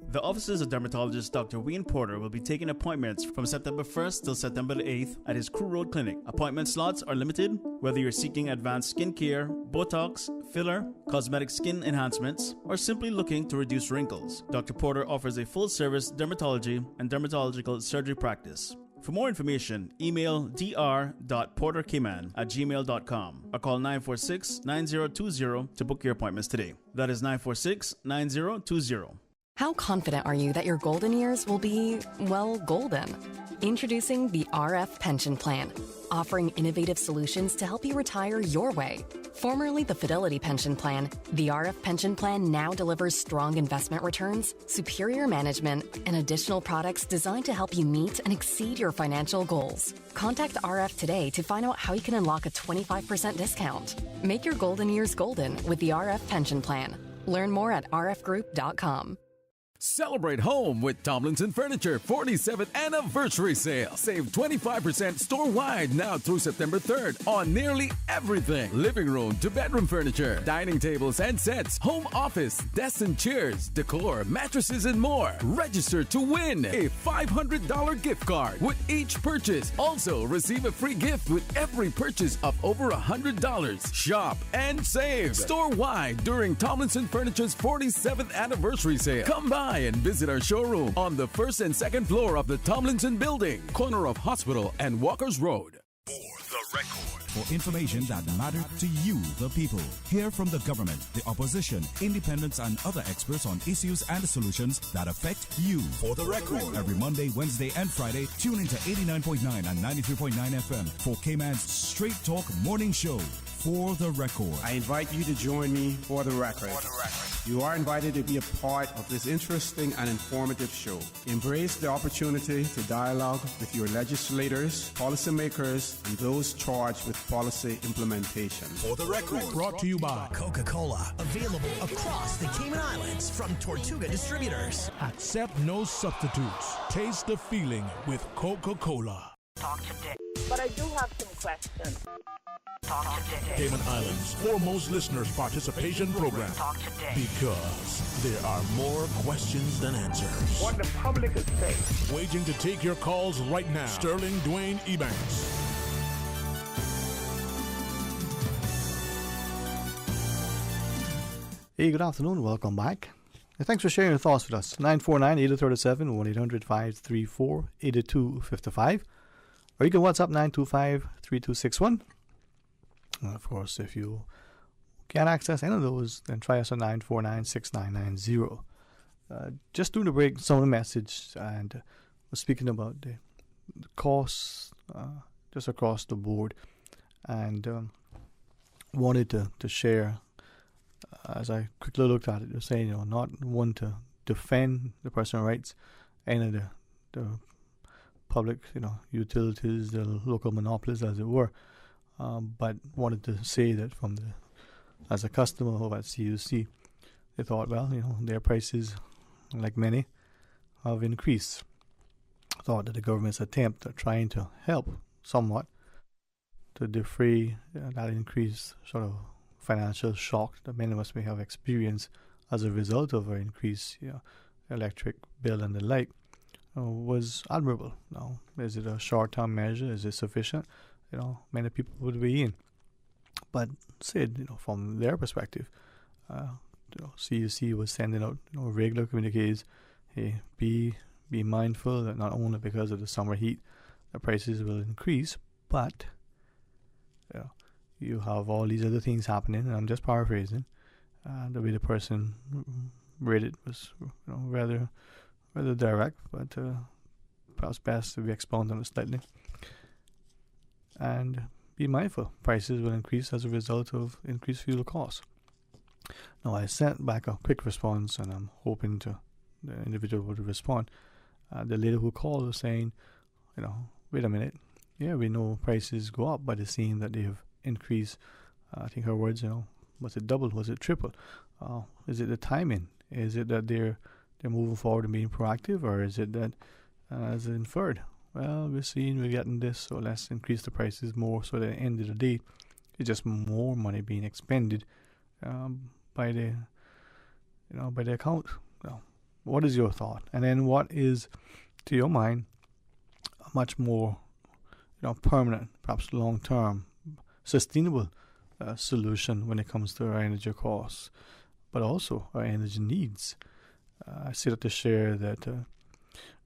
The offices of dermatologist Dr. Wayne Porter will be taking appointments from September 1st till September 8th at his Crew Road Clinic. Appointment slots are limited. Whether you're seeking advanced skin care, Botox, filler, cosmetic skin enhancements, or simply looking to reduce wrinkles, Dr. Porter offers a full-service dermatology and dermatological surgery practice. For more information, email dr.portercayman@gmail.com or call 946-9020 to book your appointments today. That is 946-9020.
How confident are you that your golden years will be, well, golden? Introducing the RF Pension Plan, offering innovative solutions to help you retire your way. Formerly the Fidelity Pension Plan, the RF Pension Plan now delivers strong investment returns, superior management, and additional products designed to help you meet and exceed your financial goals. Contact RF today to find out how you can unlock a 25% discount. Make your golden years golden with the RF Pension Plan. Learn more at rfgroup.com.
Celebrate home with Tomlinson Furniture 47th Anniversary Sale. Save 25% store-wide now through September 3rd on nearly everything. Living room to bedroom furniture, dining tables and sets, home office, desks and chairs, decor, mattresses and more. Register to win a $500 gift card with each purchase. Also receive a free gift with every purchase of over $100. Shop and save store-wide during Tomlinson Furniture's 47th Anniversary Sale. Come by and visit our showroom on the 1st and 2nd floor of the Tomlinson Building, corner of Hospital and Walkers Road.
For the record.
For information that matters to you, the people. Hear from the government, the opposition, independents, and other experts on issues and solutions that affect you.
For the record.
Every Monday, Wednesday, and Friday, tune into 89.9 and 93.9 FM for Cayman's Straight Talk Morning Show. For the record.
I invite you to join me for the record. You are invited to be a part of this interesting and informative show. Embrace the opportunity to dialogue with your legislators, policymakers, and those charged with policy implementation.
For the record.
Brought to you by
Coca-Cola. Available across the Cayman Islands from Tortuga Distributors.
Accept no substitutes. Taste the feeling with Coca-Cola.
Talk today.
But I do have some questions.
Talk today.
Cayman Islands' foremost listeners' participation program.
Talk today.
Because there are more questions than answers.
What the public is saying.
Waiting to take your calls right now. Sterling Dwayne Ebanks.
Hey, good afternoon. Welcome back. Thanks for sharing your thoughts with us. 949-8037, 1-800-534-8255. Or you can WhatsApp 925-3261. And of course, if you can't access any of those, then try us on 949-6990. Just during the break, some of the message, and we're speaking about the costs just across the board, and wanted to share, as I quickly looked at it, just saying, not one to defend the personal rights, any of the public, utilities, the local monopolies, as it were, but wanted to say that as a customer over at CUC, they thought, well, their prices, like many, have increased. Thought that the government's attempt at trying to help somewhat to defray that increased sort of financial shock that many of us may have experienced as a result of our increased electric bill and the like was admirable. Now, is it a short-term measure? Is it sufficient? Many people would weigh in. But said, from their perspective, CUC was sending out regular communiques. Hey, be mindful that not only because of the summer heat, the prices will increase, but you have all these other things happening. And I'm just paraphrasing. The way the person read it was rather direct, but perhaps best to be expounded on it slightly. And be mindful, prices will increase as a result of increased fuel costs. Now, I sent back a quick response, and I'm hoping the individual would respond. The lady who called was saying, wait a minute, yeah, we know prices go up, but it seems that they have increased. I think her words, was it double? Was it triple? Is it the timing? Is it that they're moving forward and being proactive, or is it that, as inferred, well, we're getting this, so let's increase the prices more, so that at the end of the day, it's just more money being expended by the account. Now, what is your thought? And then what is, to your mind, a much more permanent, perhaps long-term, sustainable solution when it comes to our energy costs, but also our energy needs? I set out to share that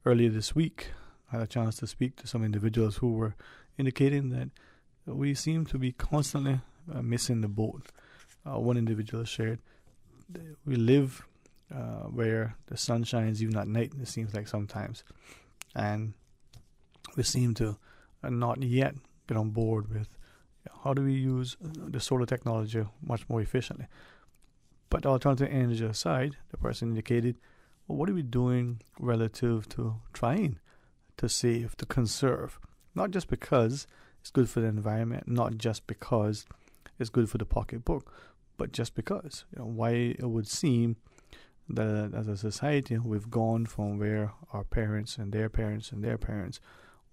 earlier this week, I had a chance to speak to some individuals who were indicating that we seem to be constantly missing the boat. One individual shared, we live where the sun shines even at night, it seems like sometimes. And we seem to not yet get on board with how do we use the solar technology much more efficiently. But alternative energy aside, the person indicated, well, what are we doing relative to trying to save, to conserve? Not just because it's good for the environment, not just because it's good for the pocketbook, but just because. Why it would seem that as a society we've gone from where our parents and their parents and their parents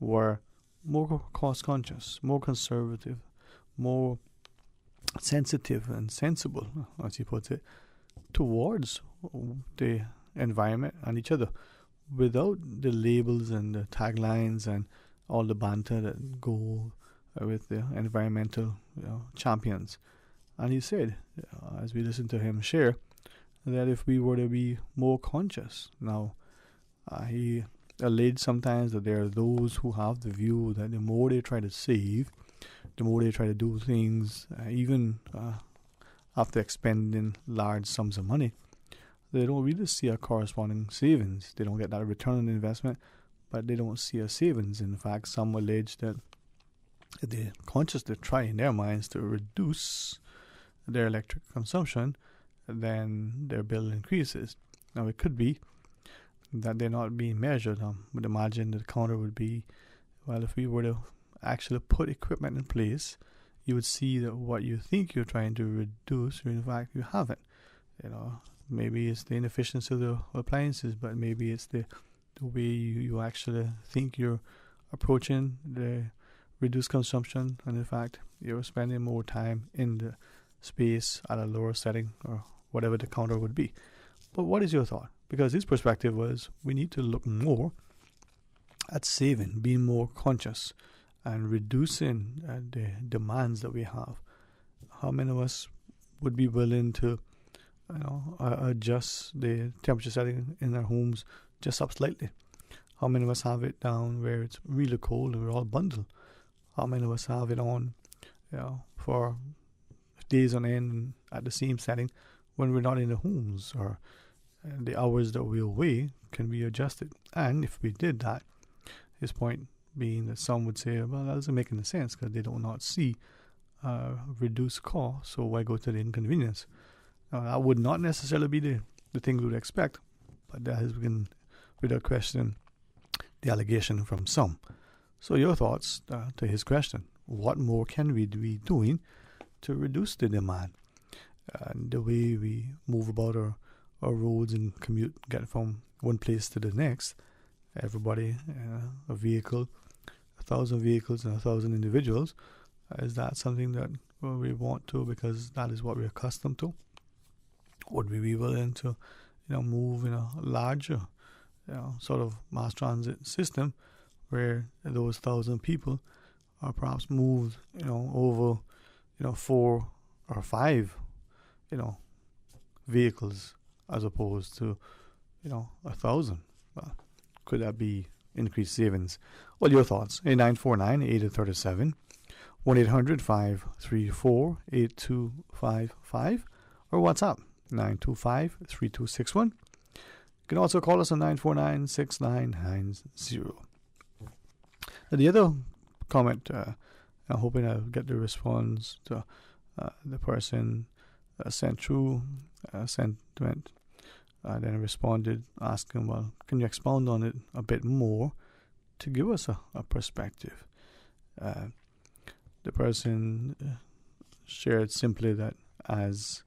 were more cost conscious, more conservative, more sensitive and sensible, as he puts it, towards the environment and each other, without the labels and the taglines and all the banter that go with the environmental champions. And he said, as we listened to him share, that if we were to be more conscious, now he alleged sometimes that there are those who have the view that the more they try to save, the more they try to do things, even after expending large sums of money, they don't really see a corresponding savings. They don't get that return on investment, but they don't see a savings. In fact, some allege that they consciously try in their minds to reduce their electric consumption, then their bill increases. Now, it could be that they're not being measured. I would imagine the counter would be, well, if we were to actually put equipment in place, you would see that what you think you're trying to reduce, in fact, you haven't. Maybe it's the inefficiency of the appliances, but maybe it's the way you actually think you're approaching the reduced consumption, and in fact, you're spending more time in the space at a lower setting or whatever the counter would be. But what is your thought? Because his perspective was we need to look more at saving, being more conscious, and reducing the demands that we have. How many of us would be willing to adjust the temperature setting in our homes just up slightly? How many of us have it down where it's really cold and we're all bundled? How many of us have it on, for days on end at the same setting when we're not in the homes, or the hours that we're away can be adjusted? And if we did that, his point being that some would say, well, that doesn't make any sense because they do not see reduced cost, so why go to the inconvenience? That would not necessarily be the thing we would expect, but that has been, without question, the allegation from some. So your thoughts to his question: what more can we be doing to reduce the demand? The way we move about our roads and commute, get from one place to the next, everybody, a vehicle, 1,000 vehicles and 1,000 individuals, is that something that we want to, because that is what we're accustomed to? Would we be willing to, move in a larger, sort of mass transit system where those 1,000 people are perhaps moved, over, 4 or 5, vehicles as opposed to, 1,000? Could that be increased savings? Well, your thoughts. 8949-8037, 1-800-534-8255, or WhatsApp 925-3261. You can also call us on 949-6990. The other comment, I'm hoping I'll get the response to the person sent through sentiment. Then responded asking, well, can you expound on it a bit more to give us a perspective? The person shared simply that as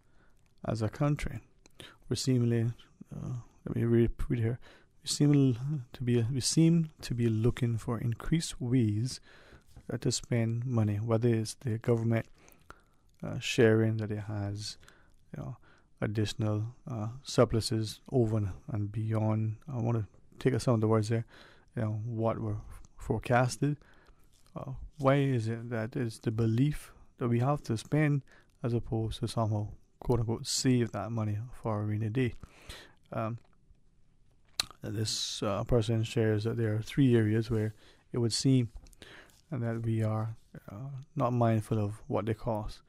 a country, we're seemingly, let me repeat here, we seem to be looking for increased ways to spend money, whether it's the government sharing that it has, additional surpluses over and beyond. I want to take us some of the words there, what were forecasted. Why is it that it's the belief that we have to spend as opposed to somehow, quote unquote, save that money for a rainy day? This person shares that there are 3 areas where it would seem that we are not mindful of what they cost.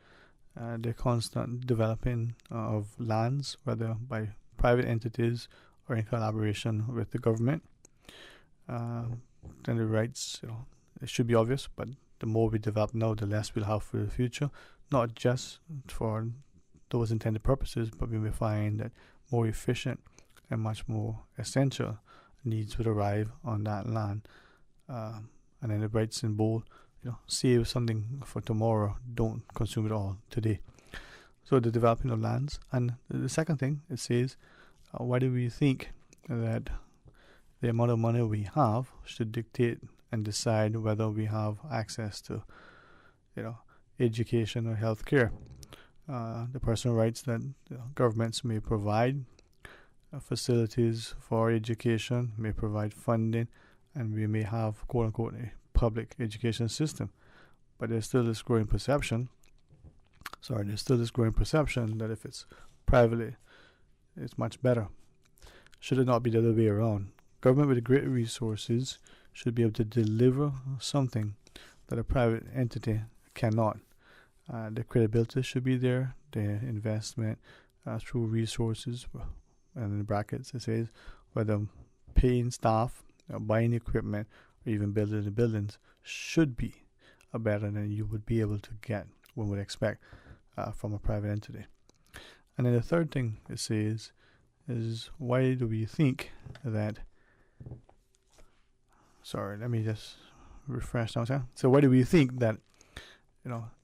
The constant developing of lands, whether by private entities or in collaboration with the government. Then the rights, it should be obvious, but the more we develop now, the less we'll have for the future, not just for those intended purposes, but we may find that more efficient and much more essential needs would arrive on that land. And then the rights in bold, save something for tomorrow, don't consume it all today. So the developing of lands. And the second thing, it says, why do we think that the amount of money we have should dictate and decide whether we have access to, education or health care? The person writes that governments may provide facilities for education, may provide funding, and we may have, quote unquote, a public education system. But there's still this growing perception that if it's privately, it's much better. Should it not be the other way around? Government with great resources should be able to deliver something that a private entity cannot. The credibility should be there, the investment through resources, and in brackets it says whether paying staff, buying equipment, or even building the buildings should be better than you would be able to get, one would expect, from a private entity. And then the third thing it says is, why do we think that, let me just refresh now. So why do we think that,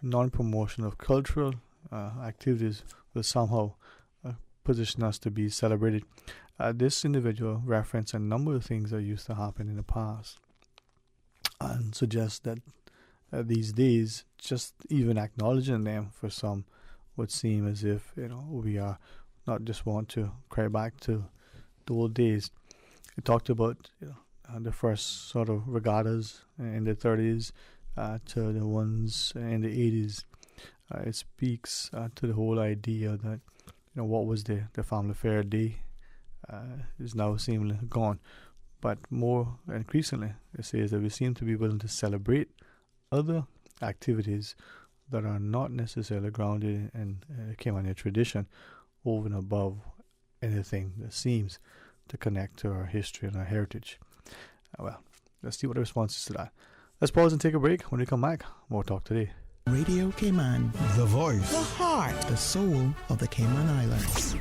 non-promotion of cultural activities will somehow position us to be celebrated? This individual referenced a number of things that used to happen in the past and suggests that these days, just even acknowledging them for some would seem as if, we are not just want to cry back to the old days. He talked about, the first sort of regattas in the 30s to the ones in the 80s. It speaks to the whole idea that, what was the family fair day is now seemingly gone. But more increasingly, it says that we seem to be willing to celebrate other activities that are not necessarily grounded in Caymanian tradition over and above anything that seems to connect to our history and our heritage. Well, let's see what the response is to that. Let's pause and take a break. When we come back, more talk today.
Radio Cayman,
The voice,
the heart, the soul of the Cayman Islands.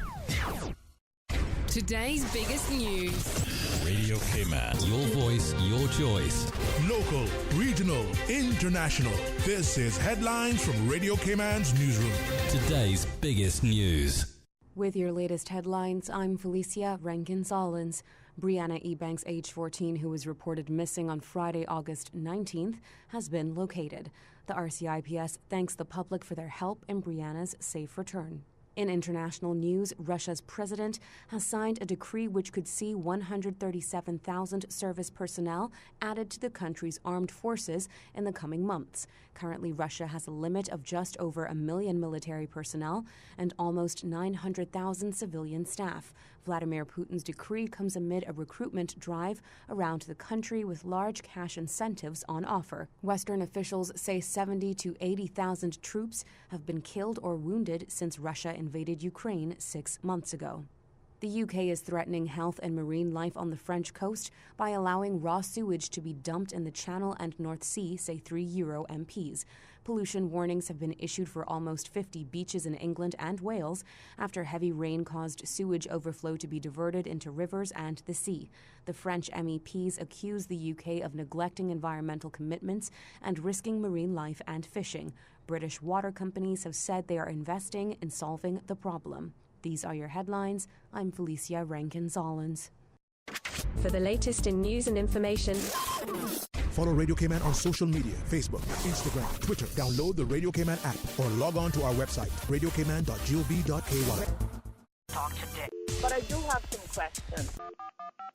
Today's biggest news.
Radio Cayman, your voice, your choice.
Local, regional, international. This is Headlines from Radio Cayman's newsroom.
Today's biggest news.
With your latest headlines, I'm Felicia Rankin-Solins. Brianna Ebanks, age 14, who was reported missing on Friday, August 19th, has been located. The RCIPS thanks the public for their help in Brianna's safe return. In international news, Russia's president has signed a decree which could see 137,000 service personnel added to the country's armed forces in the coming months. Currently, Russia has a limit of just over 1 million military personnel and almost 900,000 civilian staff. Vladimir Putin's decree comes amid a recruitment drive around the country with large cash incentives on offer. Western officials say 70 to 80,000 troops have been killed or wounded since Russia invaded Ukraine 6 months ago. The UK is threatening health and marine life on the French coast by allowing raw sewage to be dumped in the Channel and North Sea, say 3 Euro MPs. Pollution warnings have been issued for almost 50 beaches in England and Wales after heavy rain caused sewage overflow to be diverted into rivers and the sea. The French MEPs accuse the UK of neglecting environmental commitments and risking marine life and fishing. British water companies have said they are investing in solving the problem. These are your headlines. I'm Felicia Rankin-Solins.
For the latest in news and information,
Follow Radio Cayman on social media, Facebook, Instagram, Twitter. Download the Radio Cayman app or log on to our website, radiocayman.gov.ky.
Talk today. But I do have some questions.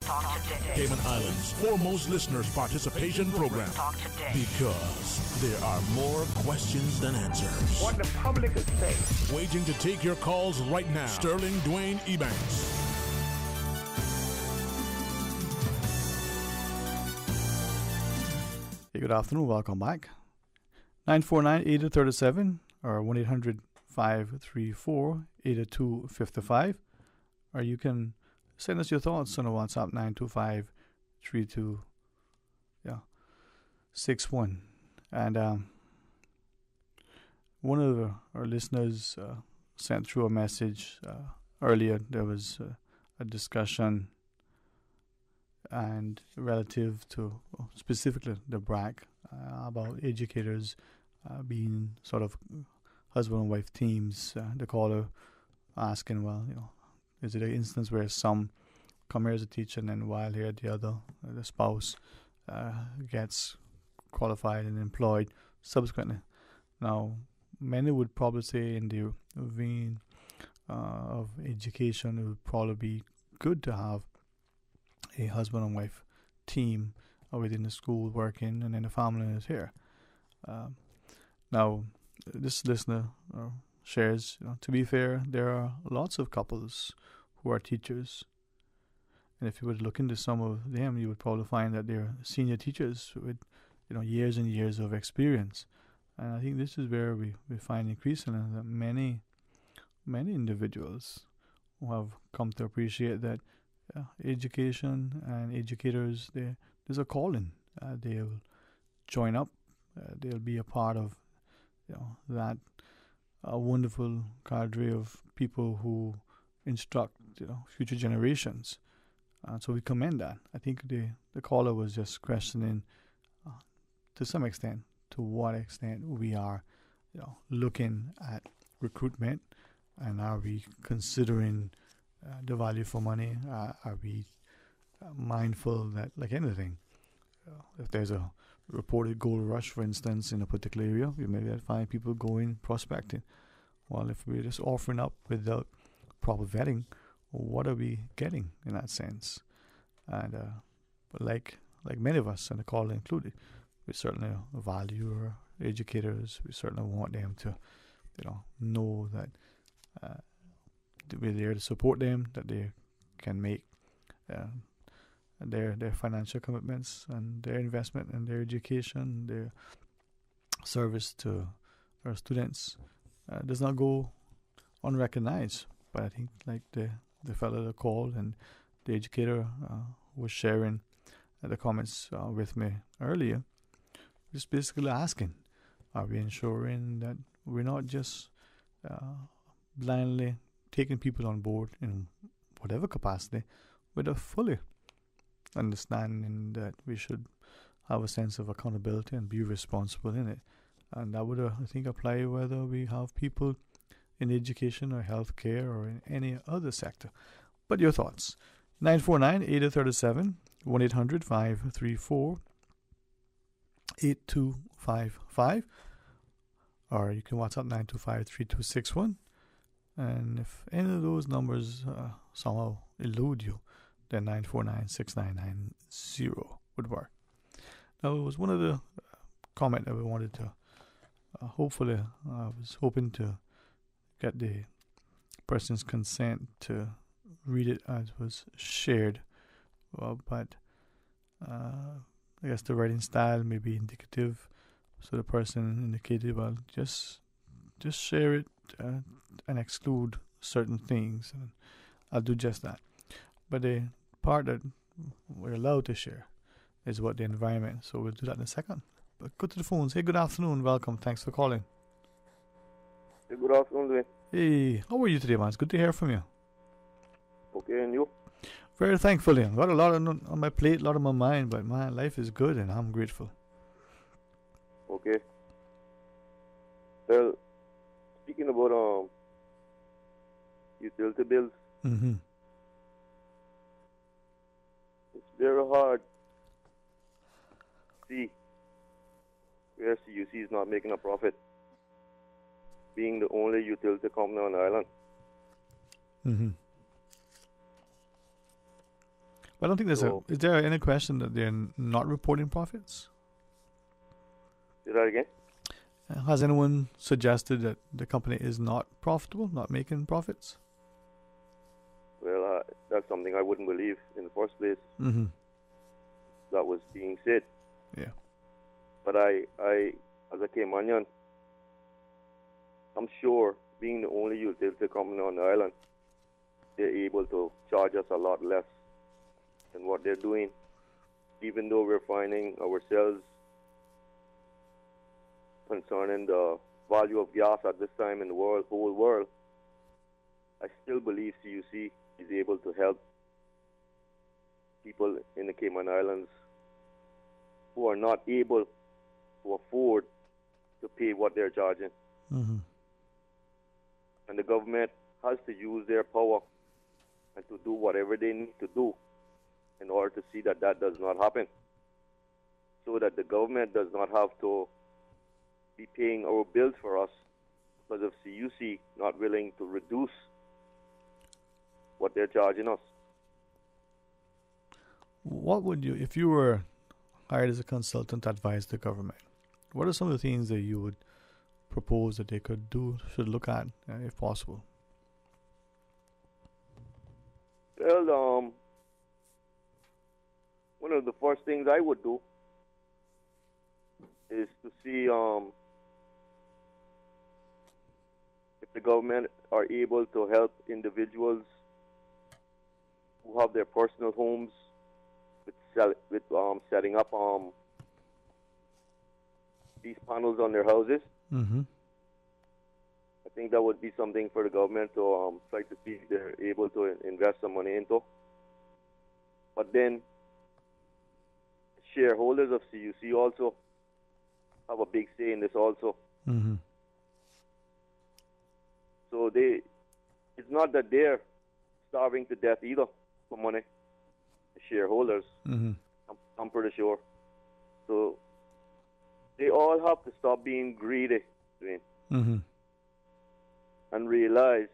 Talk today.
Cayman Islands' foremost listeners' participation program.
Talk today.
Because there are more questions than answers.
What the public is saying.
Waiting to take your calls right now. Sterling Dwayne Ebanks.
Hey, good afternoon. Welcome back. 949-8037 or 1-800-534-8255. Or you can send us your thoughts on the WhatsApp 925-3261. And one of our listeners sent through a message earlier. There was a discussion and relative to specifically the BRAC about educators being sort of husband and wife teams. The caller asking, well, is it an instance where some come here as a teacher and then while here the other, the spouse gets qualified and employed subsequently? Now, many would probably say in the vein of education, it would probably be good to have a husband and wife team within the school working, and then the family is here. Now, this listener shares, to be fair, there are lots of couples who are teachers. And if you would look into some of them, you would probably find that they're senior teachers with, years and years of experience. And I think this is where we find increasingly that many individuals who have come to appreciate that education and educators, there's a calling. They'll join up. They'll be a part of, that wonderful cadre of people who instruct, future generations. So we commend that. I think the caller was just questioning, to some extent, to what extent we are, looking at recruitment, and are we considering the value for money? Are we mindful that, like anything, if there's a reported gold rush, for instance, in a particular area, we may find people going prospecting. Well, if we're just offering up without proper vetting, what are we getting in that sense? And but like many of us, and the caller included, we certainly value our educators. We certainly want them to, know that we're there to support them, that they can make their financial commitments and their investment and their education, their service to our students does not go unrecognized. But I think like the fellow that called and the educator was sharing the comments with me earlier, just basically asking, are we ensuring that we're not just blindly taking people on board in whatever capacity, with a fully understanding that we should have a sense of accountability and be responsible in it. And that would, I think, apply whether we have people in education or healthcare or in any other sector. But your thoughts? 949-8037, 1-800-534-8255, or you can WhatsApp 925-3261. And if any of those numbers somehow elude you, then 949-6990 would work. Now, it was one of the comment that we wanted to, hopefully, I was hoping to get the person's consent to read it as was shared. But I guess the writing style may be indicative, so the person indicated, well, just share it and exclude certain things, and I'll do just that. But the part that we're allowed to share is about the environment, so we'll do that in a second. But go to the phones. Hey, good afternoon, welcome, thanks for calling.
Hey, good afternoon, Dwayne.
Hey, how are you today, man? It's good to hear from you.
Okay, and you?
Very thankful, I've got a lot on my plate, a lot on my mind, but my life is good and I'm grateful.
Okay. Well, speaking about utility bills, it's very hard to see where CUC is not making a profit, being the only utility company on the island.
I don't think there's is there any question that they're not reporting profits?
Say that again?
Has anyone suggested that the company is not profitable, not making profits?
Well, that's something I wouldn't believe in the first place. That was being said.
Yeah.
But I as a Caymanian, I'm sure, being the only utility company on the island, they're able to charge us a lot less than what they're doing. Even though we're finding ourselves concerning the value of gas at this time in the whole world, I still believe CUC is able to help people in the Cayman Islands who are not able to afford to pay what they're charging. And the government has to use their power and to do whatever they need to do in order to see that that does not happen, so that the government does not have to be paying our bills for us because of CUC not willing to reduce what they're charging us.
What would you, if you were hired as a consultant to advise the government, what are some of the things that you would propose that they could do, should look at, if possible?
Well, one of the first things I would do is to see if the government are able to help individuals who have their personal homes with setting up these panels on their houses. I think that would be something for the government to try to see if they're able to invest some money into. But then shareholders of CUC also have a big say in this also. So it's not that they're starving to death either for money, the shareholders. I'm pretty sure. So they all have to stop being greedy, and realize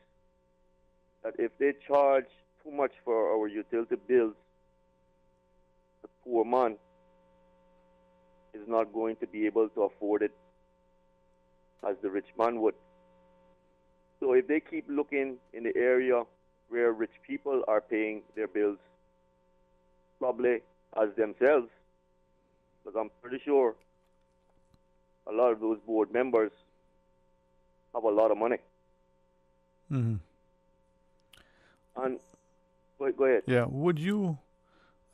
that if they charge too much for our utility bills, the poor man is not going to be able to afford it as the rich man would. So if they keep looking in the area where rich people are paying their bills, probably as themselves, because I'm pretty sure a lot of those board members have a lot of money.
Mm-hmm.
And go ahead.
Yeah, would you?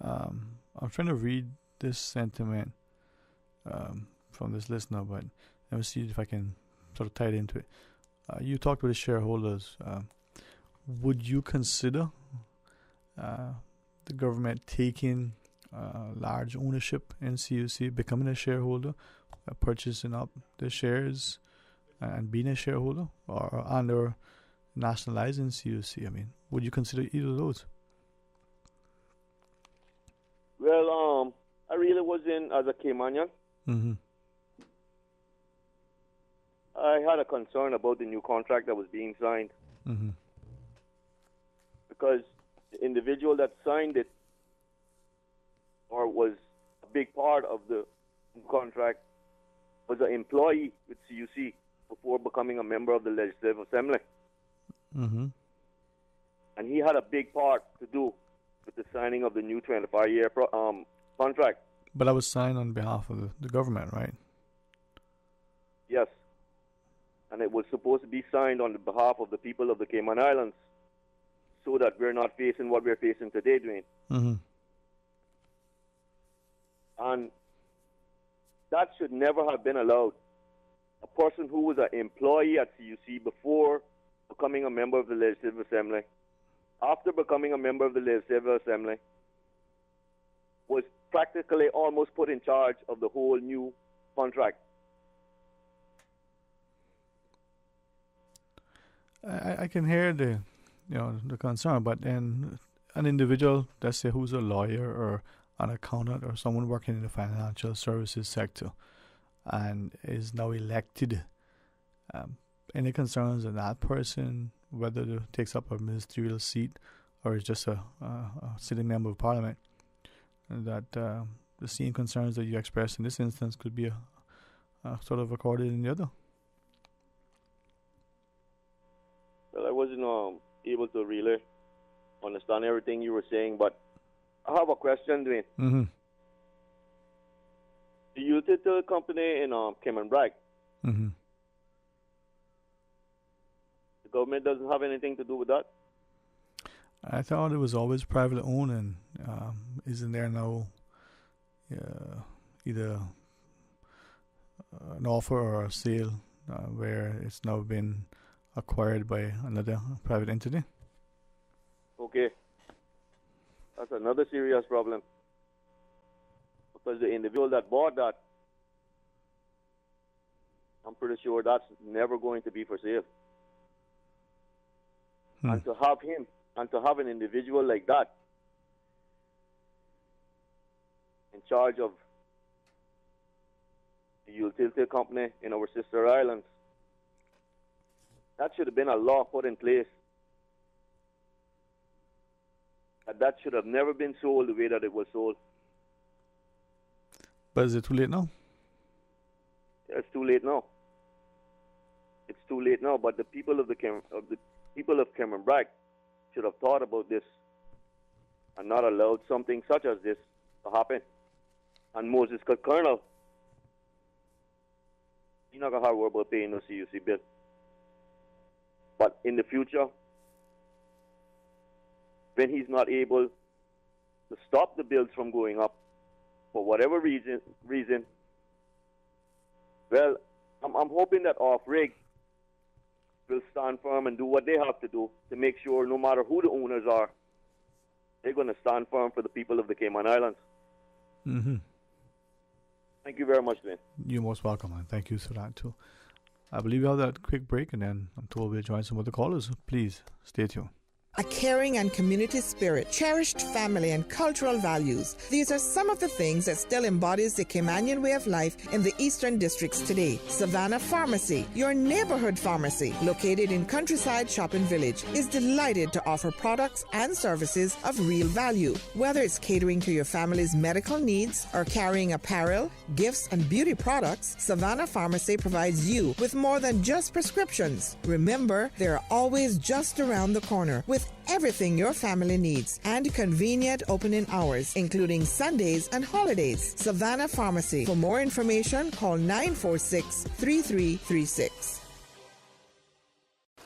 I'm trying to read this sentiment from this listener, but let me see if I can sort of tie it into it. You talked with the shareholders. Would you consider the government taking large ownership in CUC, becoming a shareholder, purchasing up the shares and being a shareholder, or under nationalizing CUC? I mean, would you consider either of those?
Well, I really was in as a Caymanian.
Mm-hmm.
I had a concern about the new contract that was being signed.
Mm-hmm.
Because the individual that signed it, or was a big part of the contract, was an employee with CUC before becoming a member of the Legislative Assembly.
Mm-hmm.
And he had a big part to do with the signing of the new 25-year contract.
But that was signed on behalf of the government, right?
Yes. And it was supposed to be signed on behalf of the people of the Cayman Islands, so that we're not facing what we're facing today, Dwayne.
Mm-hmm.
And that should never have been allowed. A person who was an employee at CUC before becoming a member of the Legislative Assembly, after becoming a member of the Legislative Assembly, was practically almost put in charge of the whole new contract.
I can hear the concern, but then an individual, let's say, who's a lawyer or an accountant or someone working in the financial services sector and is now elected, any concerns in that person, whether it takes up a ministerial seat or is just a sitting member of parliament, that the same concerns that you expressed in this instance could be sort of accorded in the other?
Well, I wasn't able to really understand everything you were saying, but I have a question, Dwayne.
Mm-hmm.
The utility company in Cayman Bragg,
mm-hmm.
the government doesn't have anything to do with that?
I thought it was always privately owned, and isn't there now either an offer or a sale where it's now been acquired by another private entity?
Okay. That's another serious problem. Because the individual that bought that, I'm pretty sure that's never going to be for sale. And to have an individual like that in charge of the utility company in our sister islands, that should have been a law put in place. That should have never been sold the way that it was sold.
But is it too late now?
Yeah, it's too late now. It's too late now. But the people of Cayman Bragg should have thought about this and not allowed something such as this to happen. And Moses Colonel, he's not gonna have to worry about paying no CUC bill. But in the future, when he's not able to stop the bills from going up for whatever reason, well, I'm hoping that off-rig will stand firm and do what they have to do to make sure no matter who the owners are, they're going to stand firm for the people of the Cayman Islands.
Mm-hmm.
Thank you very much, Dwayne.
You're most welcome, and thank you for that, too. I believe we have that quick break, and then I'm told we'll join some other callers. Please stay tuned.
A caring and community spirit, cherished family and cultural values. These are some of the things that still embodies the Caymanian way of life in the Eastern Districts today. Savannah Pharmacy, your neighborhood pharmacy, located in Countryside Shopping Village, is delighted to offer products and services of real value. Whether it's catering to your family's medical needs or carrying apparel, gifts, and beauty products, Savannah Pharmacy provides you with more than just prescriptions. Remember, they're always just around the corner with everything your family needs and convenient opening hours, including Sundays and holidays. Savannah Pharmacy. For more information, call 946-3336.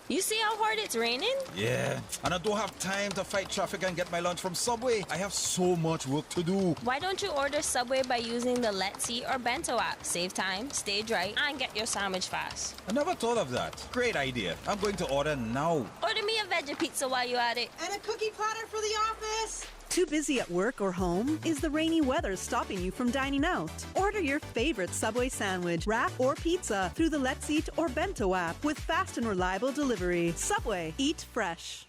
You see how hard it's raining?
Yeah, and I don't have time to fight traffic and get my lunch from Subway. I have so much work to do.
Why don't you order Subway by using the Let's Eat or Bento app? Save time, stay dry, and get your sandwich fast.
I never thought of that. Great idea. I'm going to order now.
Order me a veggie pizza while you're at it.
And a cookie platter for the office. Too busy at work or home? Is the rainy weather stopping you from dining out? Order your favorite Subway sandwich, wrap, or pizza through the Let's Eat or Bento app with fast and reliable delivery. Subway. Eat fresh.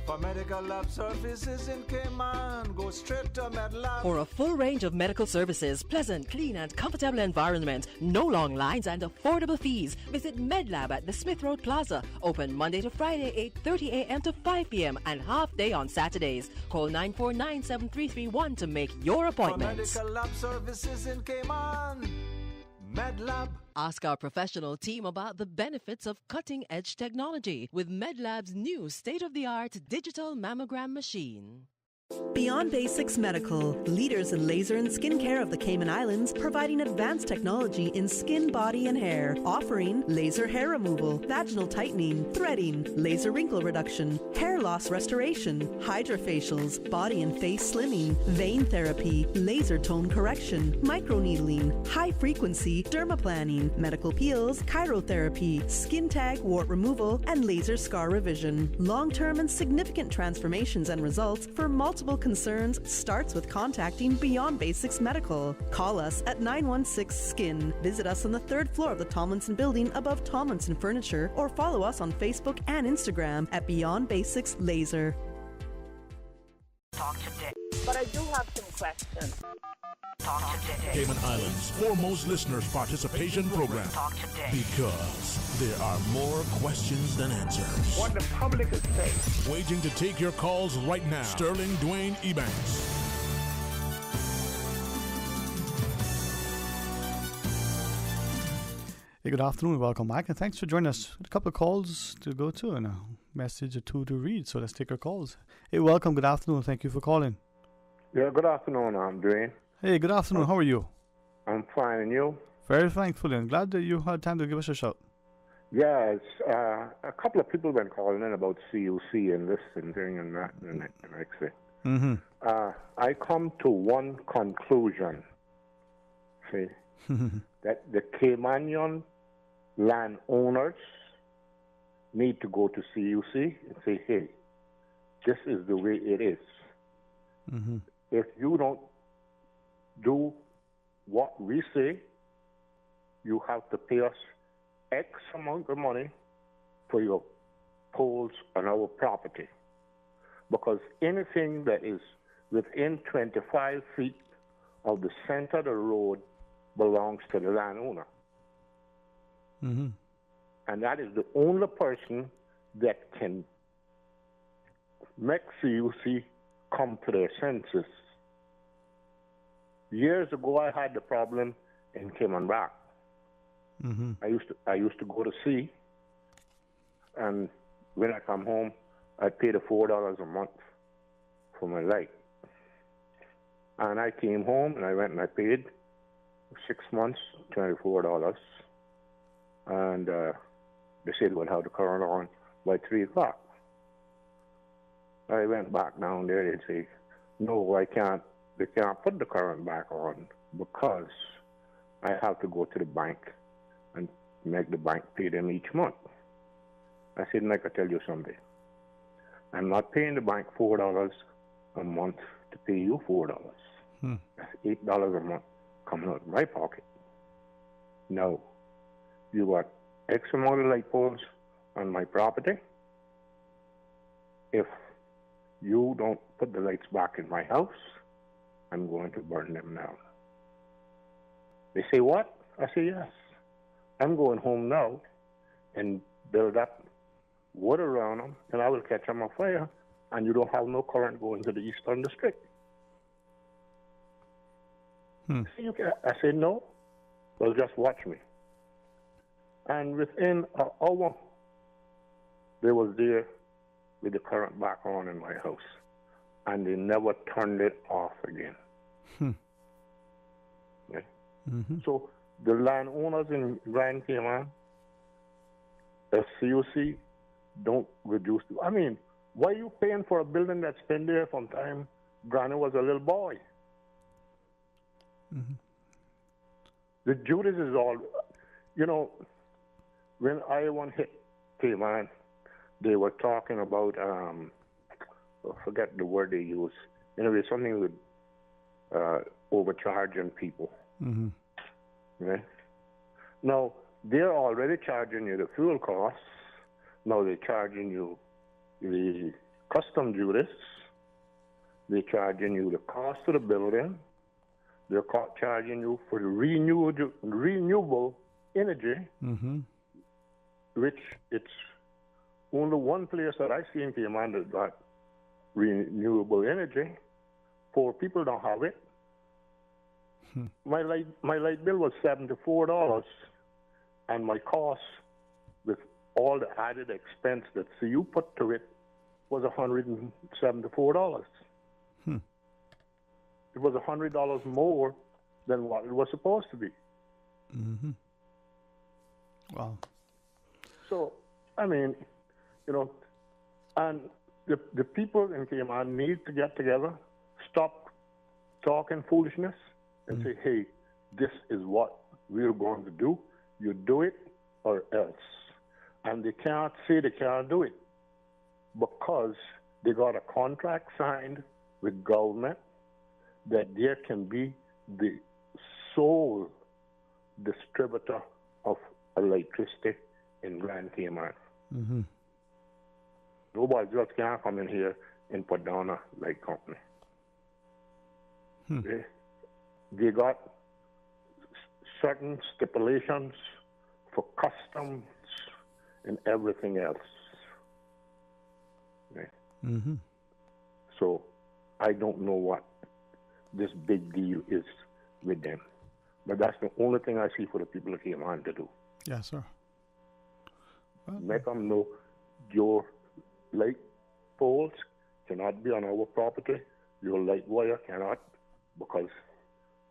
For medical lab services in Cayman, go straight to MedLab.
For a full range of medical services, pleasant, clean and comfortable environment, no long lines and affordable fees, visit MedLab at the Smith Road Plaza. Open Monday to Friday, 8:30 a.m. to 5 p.m. and half day on Saturdays. Call 949-7331 to make your appointment.
For medical lab services in Cayman, MedLab.
Ask our professional team about the benefits of cutting-edge technology with MedLab's new state-of-the-art digital mammogram machine.
Beyond Basics Medical, leaders in laser and skincare of the Cayman Islands, providing advanced technology in skin, body, and hair, offering laser hair removal, vaginal tightening, threading, laser wrinkle reduction, hair loss restoration, hydrofacials, body and face slimming, vein therapy, laser tone correction, microneedling, high-frequency dermaplaning, medical peels, chirotherapy, skin tag, wart removal, and laser scar revision. Long-term and significant transformations and results for multiple concerns starts with contacting Beyond Basics Medical. Call us at 916-SKIN. Visit us on the 3rd floor of the Tomlinson Building above Tomlinson Furniture, or follow us on Facebook and Instagram at Beyond Basics Laser.
Talk today. But I do have some questions. Talk today.
Cayman Islands' foremost listeners' participation program.
Talk today.
Because there are more questions than answers.
What the public is saying.
Waiting to take your calls right now. Sterling Dwayne Ebanks.
Hey, good afternoon. Welcome back, and thanks for joining us. A couple of calls to go to and a message or two to read, so let's take our calls. Hey, welcome. Good afternoon. Thank you for calling.
Yeah, good afternoon. I'm Dwayne.
Hey, good afternoon. How are you?
I'm fine, and you?
Very thankful, and glad that you had time to give us a shout.
Yes, a couple of people been calling in about CUC and this and thing and that and the next thing.
Mm-hmm.
I come to one conclusion, see, that the Caymanian landowners need to go to CUC and say, hey, this is the way it is.
Mm-hmm.
If you don't do what we say, you have to pay us X amount of money for your poles on our property. Because anything that is within 25 feet of the center of the road belongs to the landowner.
Mm-hmm.
And that is the only person that can make CUC come to their senses. Years ago, I had the problem in Cayman Rock.
Mm-hmm.
I used to go to sea, and when I come home, I paid $4 a month for my light. And I came home and I went and I paid 6 months, $24. And they said we'll have the current on by 3 o'clock. I went back down there. They say, no, I can't. They can't put the current back on because I have to go to the bank and make the bank pay them each month. I said, and I can tell you something. I'm not paying the bank $4 a month to pay you $4. That's $8 a month coming out of my pocket. No. You got X amount of light poles on my property. if you don't put the lights back in my house, I'm going to burn them down. They say, what? I say, yes. I'm going home now and build up wood around them, and I will catch them on fire, and you don't have no current going to the Eastern District. I said, no. Well, just watch me. And within an hour, they was there with the current back on in my house, and they never turned it off again. Okay? So the landowners in Grand Cayman, the COC, don't reduce. I mean, why are you paying for a building that's been there from time Granny was a little boy? The Judas is all, you know, when I-1 hit Cayman, they were talking about, I forget the word they used. Anyway, something with overcharging people. Okay? Now, they're already charging you the fuel costs. Now they're charging you the custom duties. They're charging you the cost of the building. They're charging you for the renewable energy, which it's only one place that I see in Cayman that got renewable energy. Poor people don't have it. My light bill was $74, and my cost with all the added expense that CU put to it was $174. It was $100 more than what it was supposed to be.
Wow.
So, I mean, you know, and the people in Cayman need to get together, stop talking foolishness, and say, hey, this is what we're going to do. You do it or else. And they can't say they can't do it because they got a contract signed with government that there can be the sole distributor of electricity in Grand Cayman. Nobody just can't come in here and put down a light company. They got certain stipulations for customs and everything else. So I don't know what this big deal is with them. But that's the only thing I see for the people of Cayman to do.
Yes, sir. Well,
make them know your light poles cannot be on our property. Your light wire cannot, because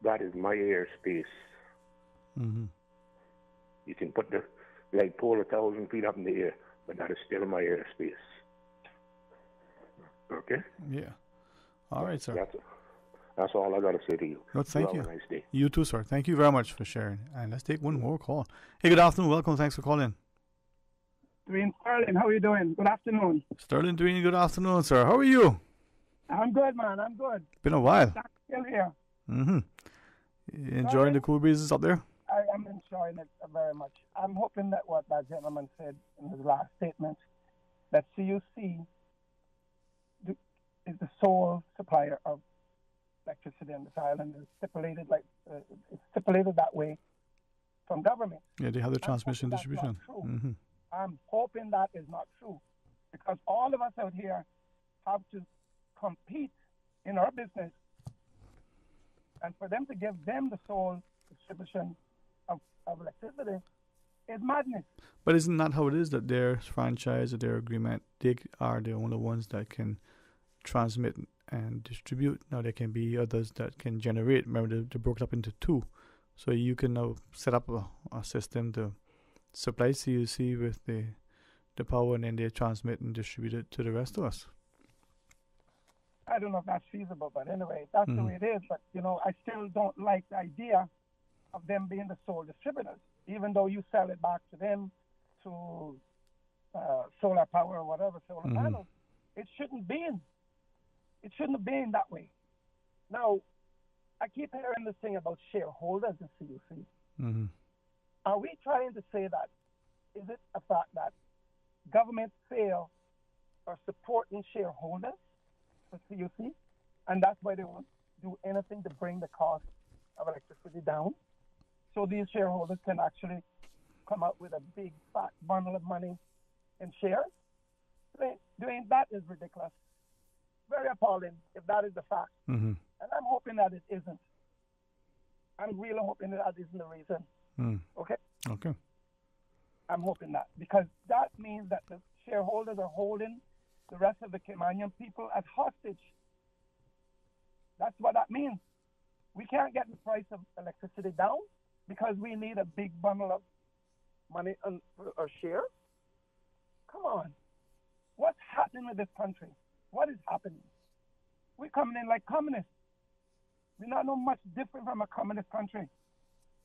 that is my airspace. You can put the light pole 1,000 feet up in the air, but that is still my airspace. Okay?
Yeah. All right, sir.
That's all I got to say to you.
Well, thank you.
Have a nice day.
You too, sir. Thank you very much for sharing. And let's take one more call. Hey, good afternoon. Welcome. Thanks for calling.
Dwayne Sterling, how are you doing? Good afternoon.
Sterling, Dwayne, good afternoon, sir. How are you?
I'm good, man. I'm good.
Been a while.
Still here.
Enjoying the cool breezes up there?
I am enjoying it very much. I'm hoping that what that gentleman said in his last statement, that CUC is the sole supplier of electricity on this island, is stipulated it's stipulated that way from government.
Yeah, they have the transmission distribution.
I'm hoping that is not true, because all of us out here have to compete in our business, and for them to give them the sole distribution of electricity is madness.
But isn't that how it is, that their franchise or their agreement, they are the only ones that can transmit and distribute? Now there can be others that can generate. Remember, they're broken up into two, so you can now set up a system to supply CUC with the power, and then they transmit and distribute it to the rest of us.
I don't know if that's feasible, but anyway, that's the way it is. But, you know, I still don't like the idea of them being the sole distributors, even though you sell it back to them to solar power or whatever, solar panels. It shouldn't be in that way. Now, I keep hearing this thing about shareholders in CUC. Are we trying to say that, is it a fact that government fail are supporting shareholders for CUC, and that's why they won't do anything to bring the cost of electricity down. So these shareholders can actually come up with a big fat bundle of money in shares. Doing that is ridiculous. Very appalling if that is the fact.
Mm-hmm.
And I'm hoping that it isn't. I'm really hoping that isn't the reason. Okay?
Okay.
I'm hoping that. Because that means that the shareholders are holding the rest of the Caymanian people as hostage. That's what that means. We can't get the price of electricity down because we need a big bundle of money or share. Come on. What's happening with this country? What is happening? We're coming in like communists. We're not no much different from a communist country.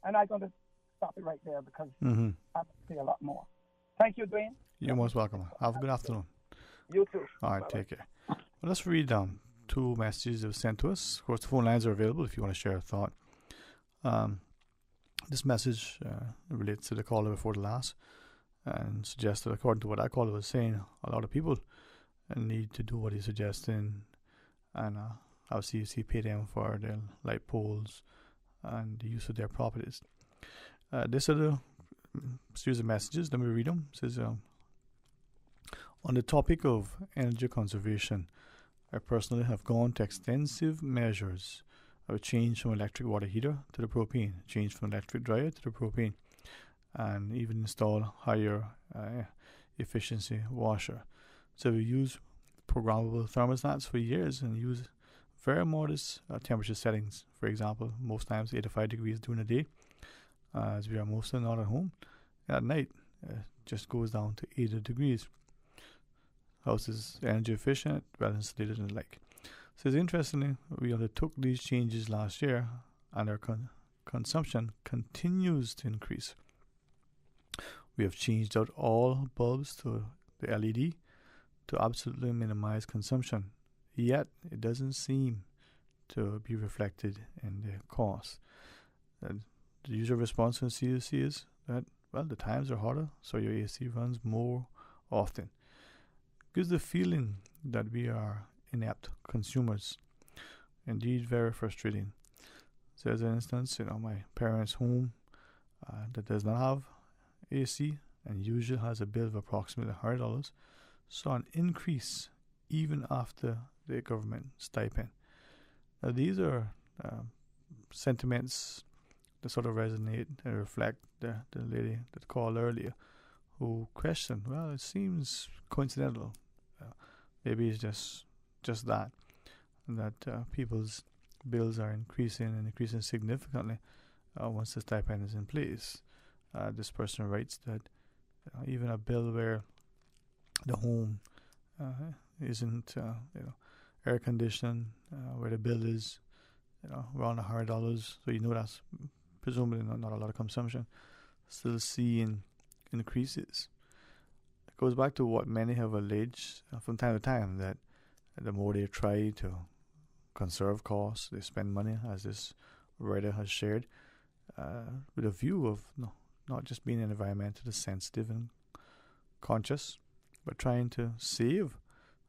And I'm going to stop it right there because I have to say a lot more. Thank you, Dwayne.
You're most welcome. Have a good afternoon.
You too.
All right,
Bye-bye.
take care. Well, let's read down two messages that were sent to us. Of course, the phone lines are available if you want to share a thought. This message relates to the caller before the last and suggests that, according to what that caller was saying, a lot of people need to do what he's suggesting, and obviously you see pay them for their light poles and the use of their properties. This are the series of messages. Let me read them. It says, on the topic of energy conservation, I personally have gone to extensive measures of change from electric water heater to the propane, change from electric dryer to the propane, and even install higher efficiency washer. So we use programmable thermostats for years and use very modest temperature settings. For example, most times 85 degrees during the day, as we are mostly not at home. And at night, just goes down to 80 degrees. House is energy efficient, well insulated, and the like. So interestingly, we undertook these changes last year, and our consumption continues to increase. We have changed out all bulbs to the LED to absolutely minimize consumption. Yet, it doesn't seem to be reflected in the cost. The user response from CUC is that, well, the times are hotter, so your AC runs more often. Gives the feeling that we are inept consumers. Indeed, very frustrating. So, as an instance, my parents' home that does not have AC and usually has a bill of approximately $100 saw an increase even after the government stipend. Now, these are sentiments that sort of resonate and reflect the lady that called earlier who questioned, well, it seems coincidental. Maybe it's just that people's bills are increasing and increasing significantly once the stipend is in place. This person writes that even a bill where the home isn't air conditioned, where the bill is around $100, so that's presumably not a lot of consumption, still seeing increases. It goes back to what many have alleged from time to time, that the more they try to conserve costs, they spend money, as this writer has shared, with a view of not just being environmentally sensitive and conscious, but trying to save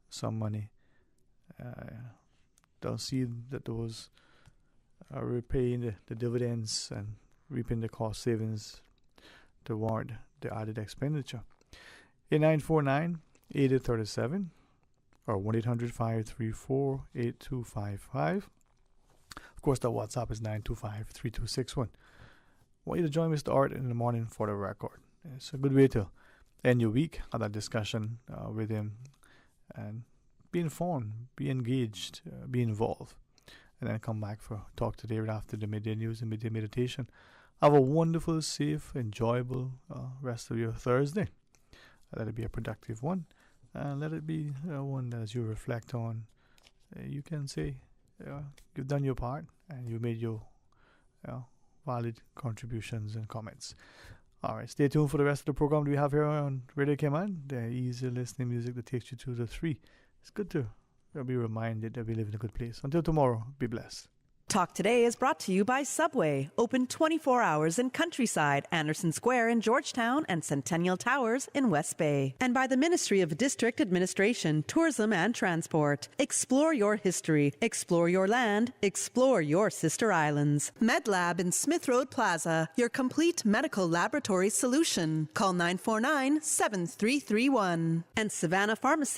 some money. Don't see that those are repaying the dividends and reaping the cost savings to warrant the added expenditure. 8949-8037 or 1-800-534-8255. Of course, the WhatsApp is 925-3261. I want you to join Mr. Art in the morning for the record. It's a good way to end your week, have that discussion with him, and be informed, be engaged, be involved, and then come back for Talk Today right after the midday news and midday meditation. Have a wonderful, safe, enjoyable rest of your Thursday. Let it be a productive one, and let it be one that, as you reflect on, you can say you've done your part and you made your valid contributions and comments. All right, stay tuned for the rest of the program we have here on Radio Cayman, the easy listening music that takes you to the 3. It's good to be reminded that we live in a good place. Until tomorrow, be blessed.
Talk Today is brought to you by Subway, open 24 hours in Countryside, Anderson Square in Georgetown, and Centennial Towers in West Bay. And by the Ministry of District Administration, Tourism and Transport. Explore your history, explore your land, explore your sister islands. MedLab in Smith Road Plaza, your complete medical laboratory solution. Call 949-7331. And Savannah Pharmacy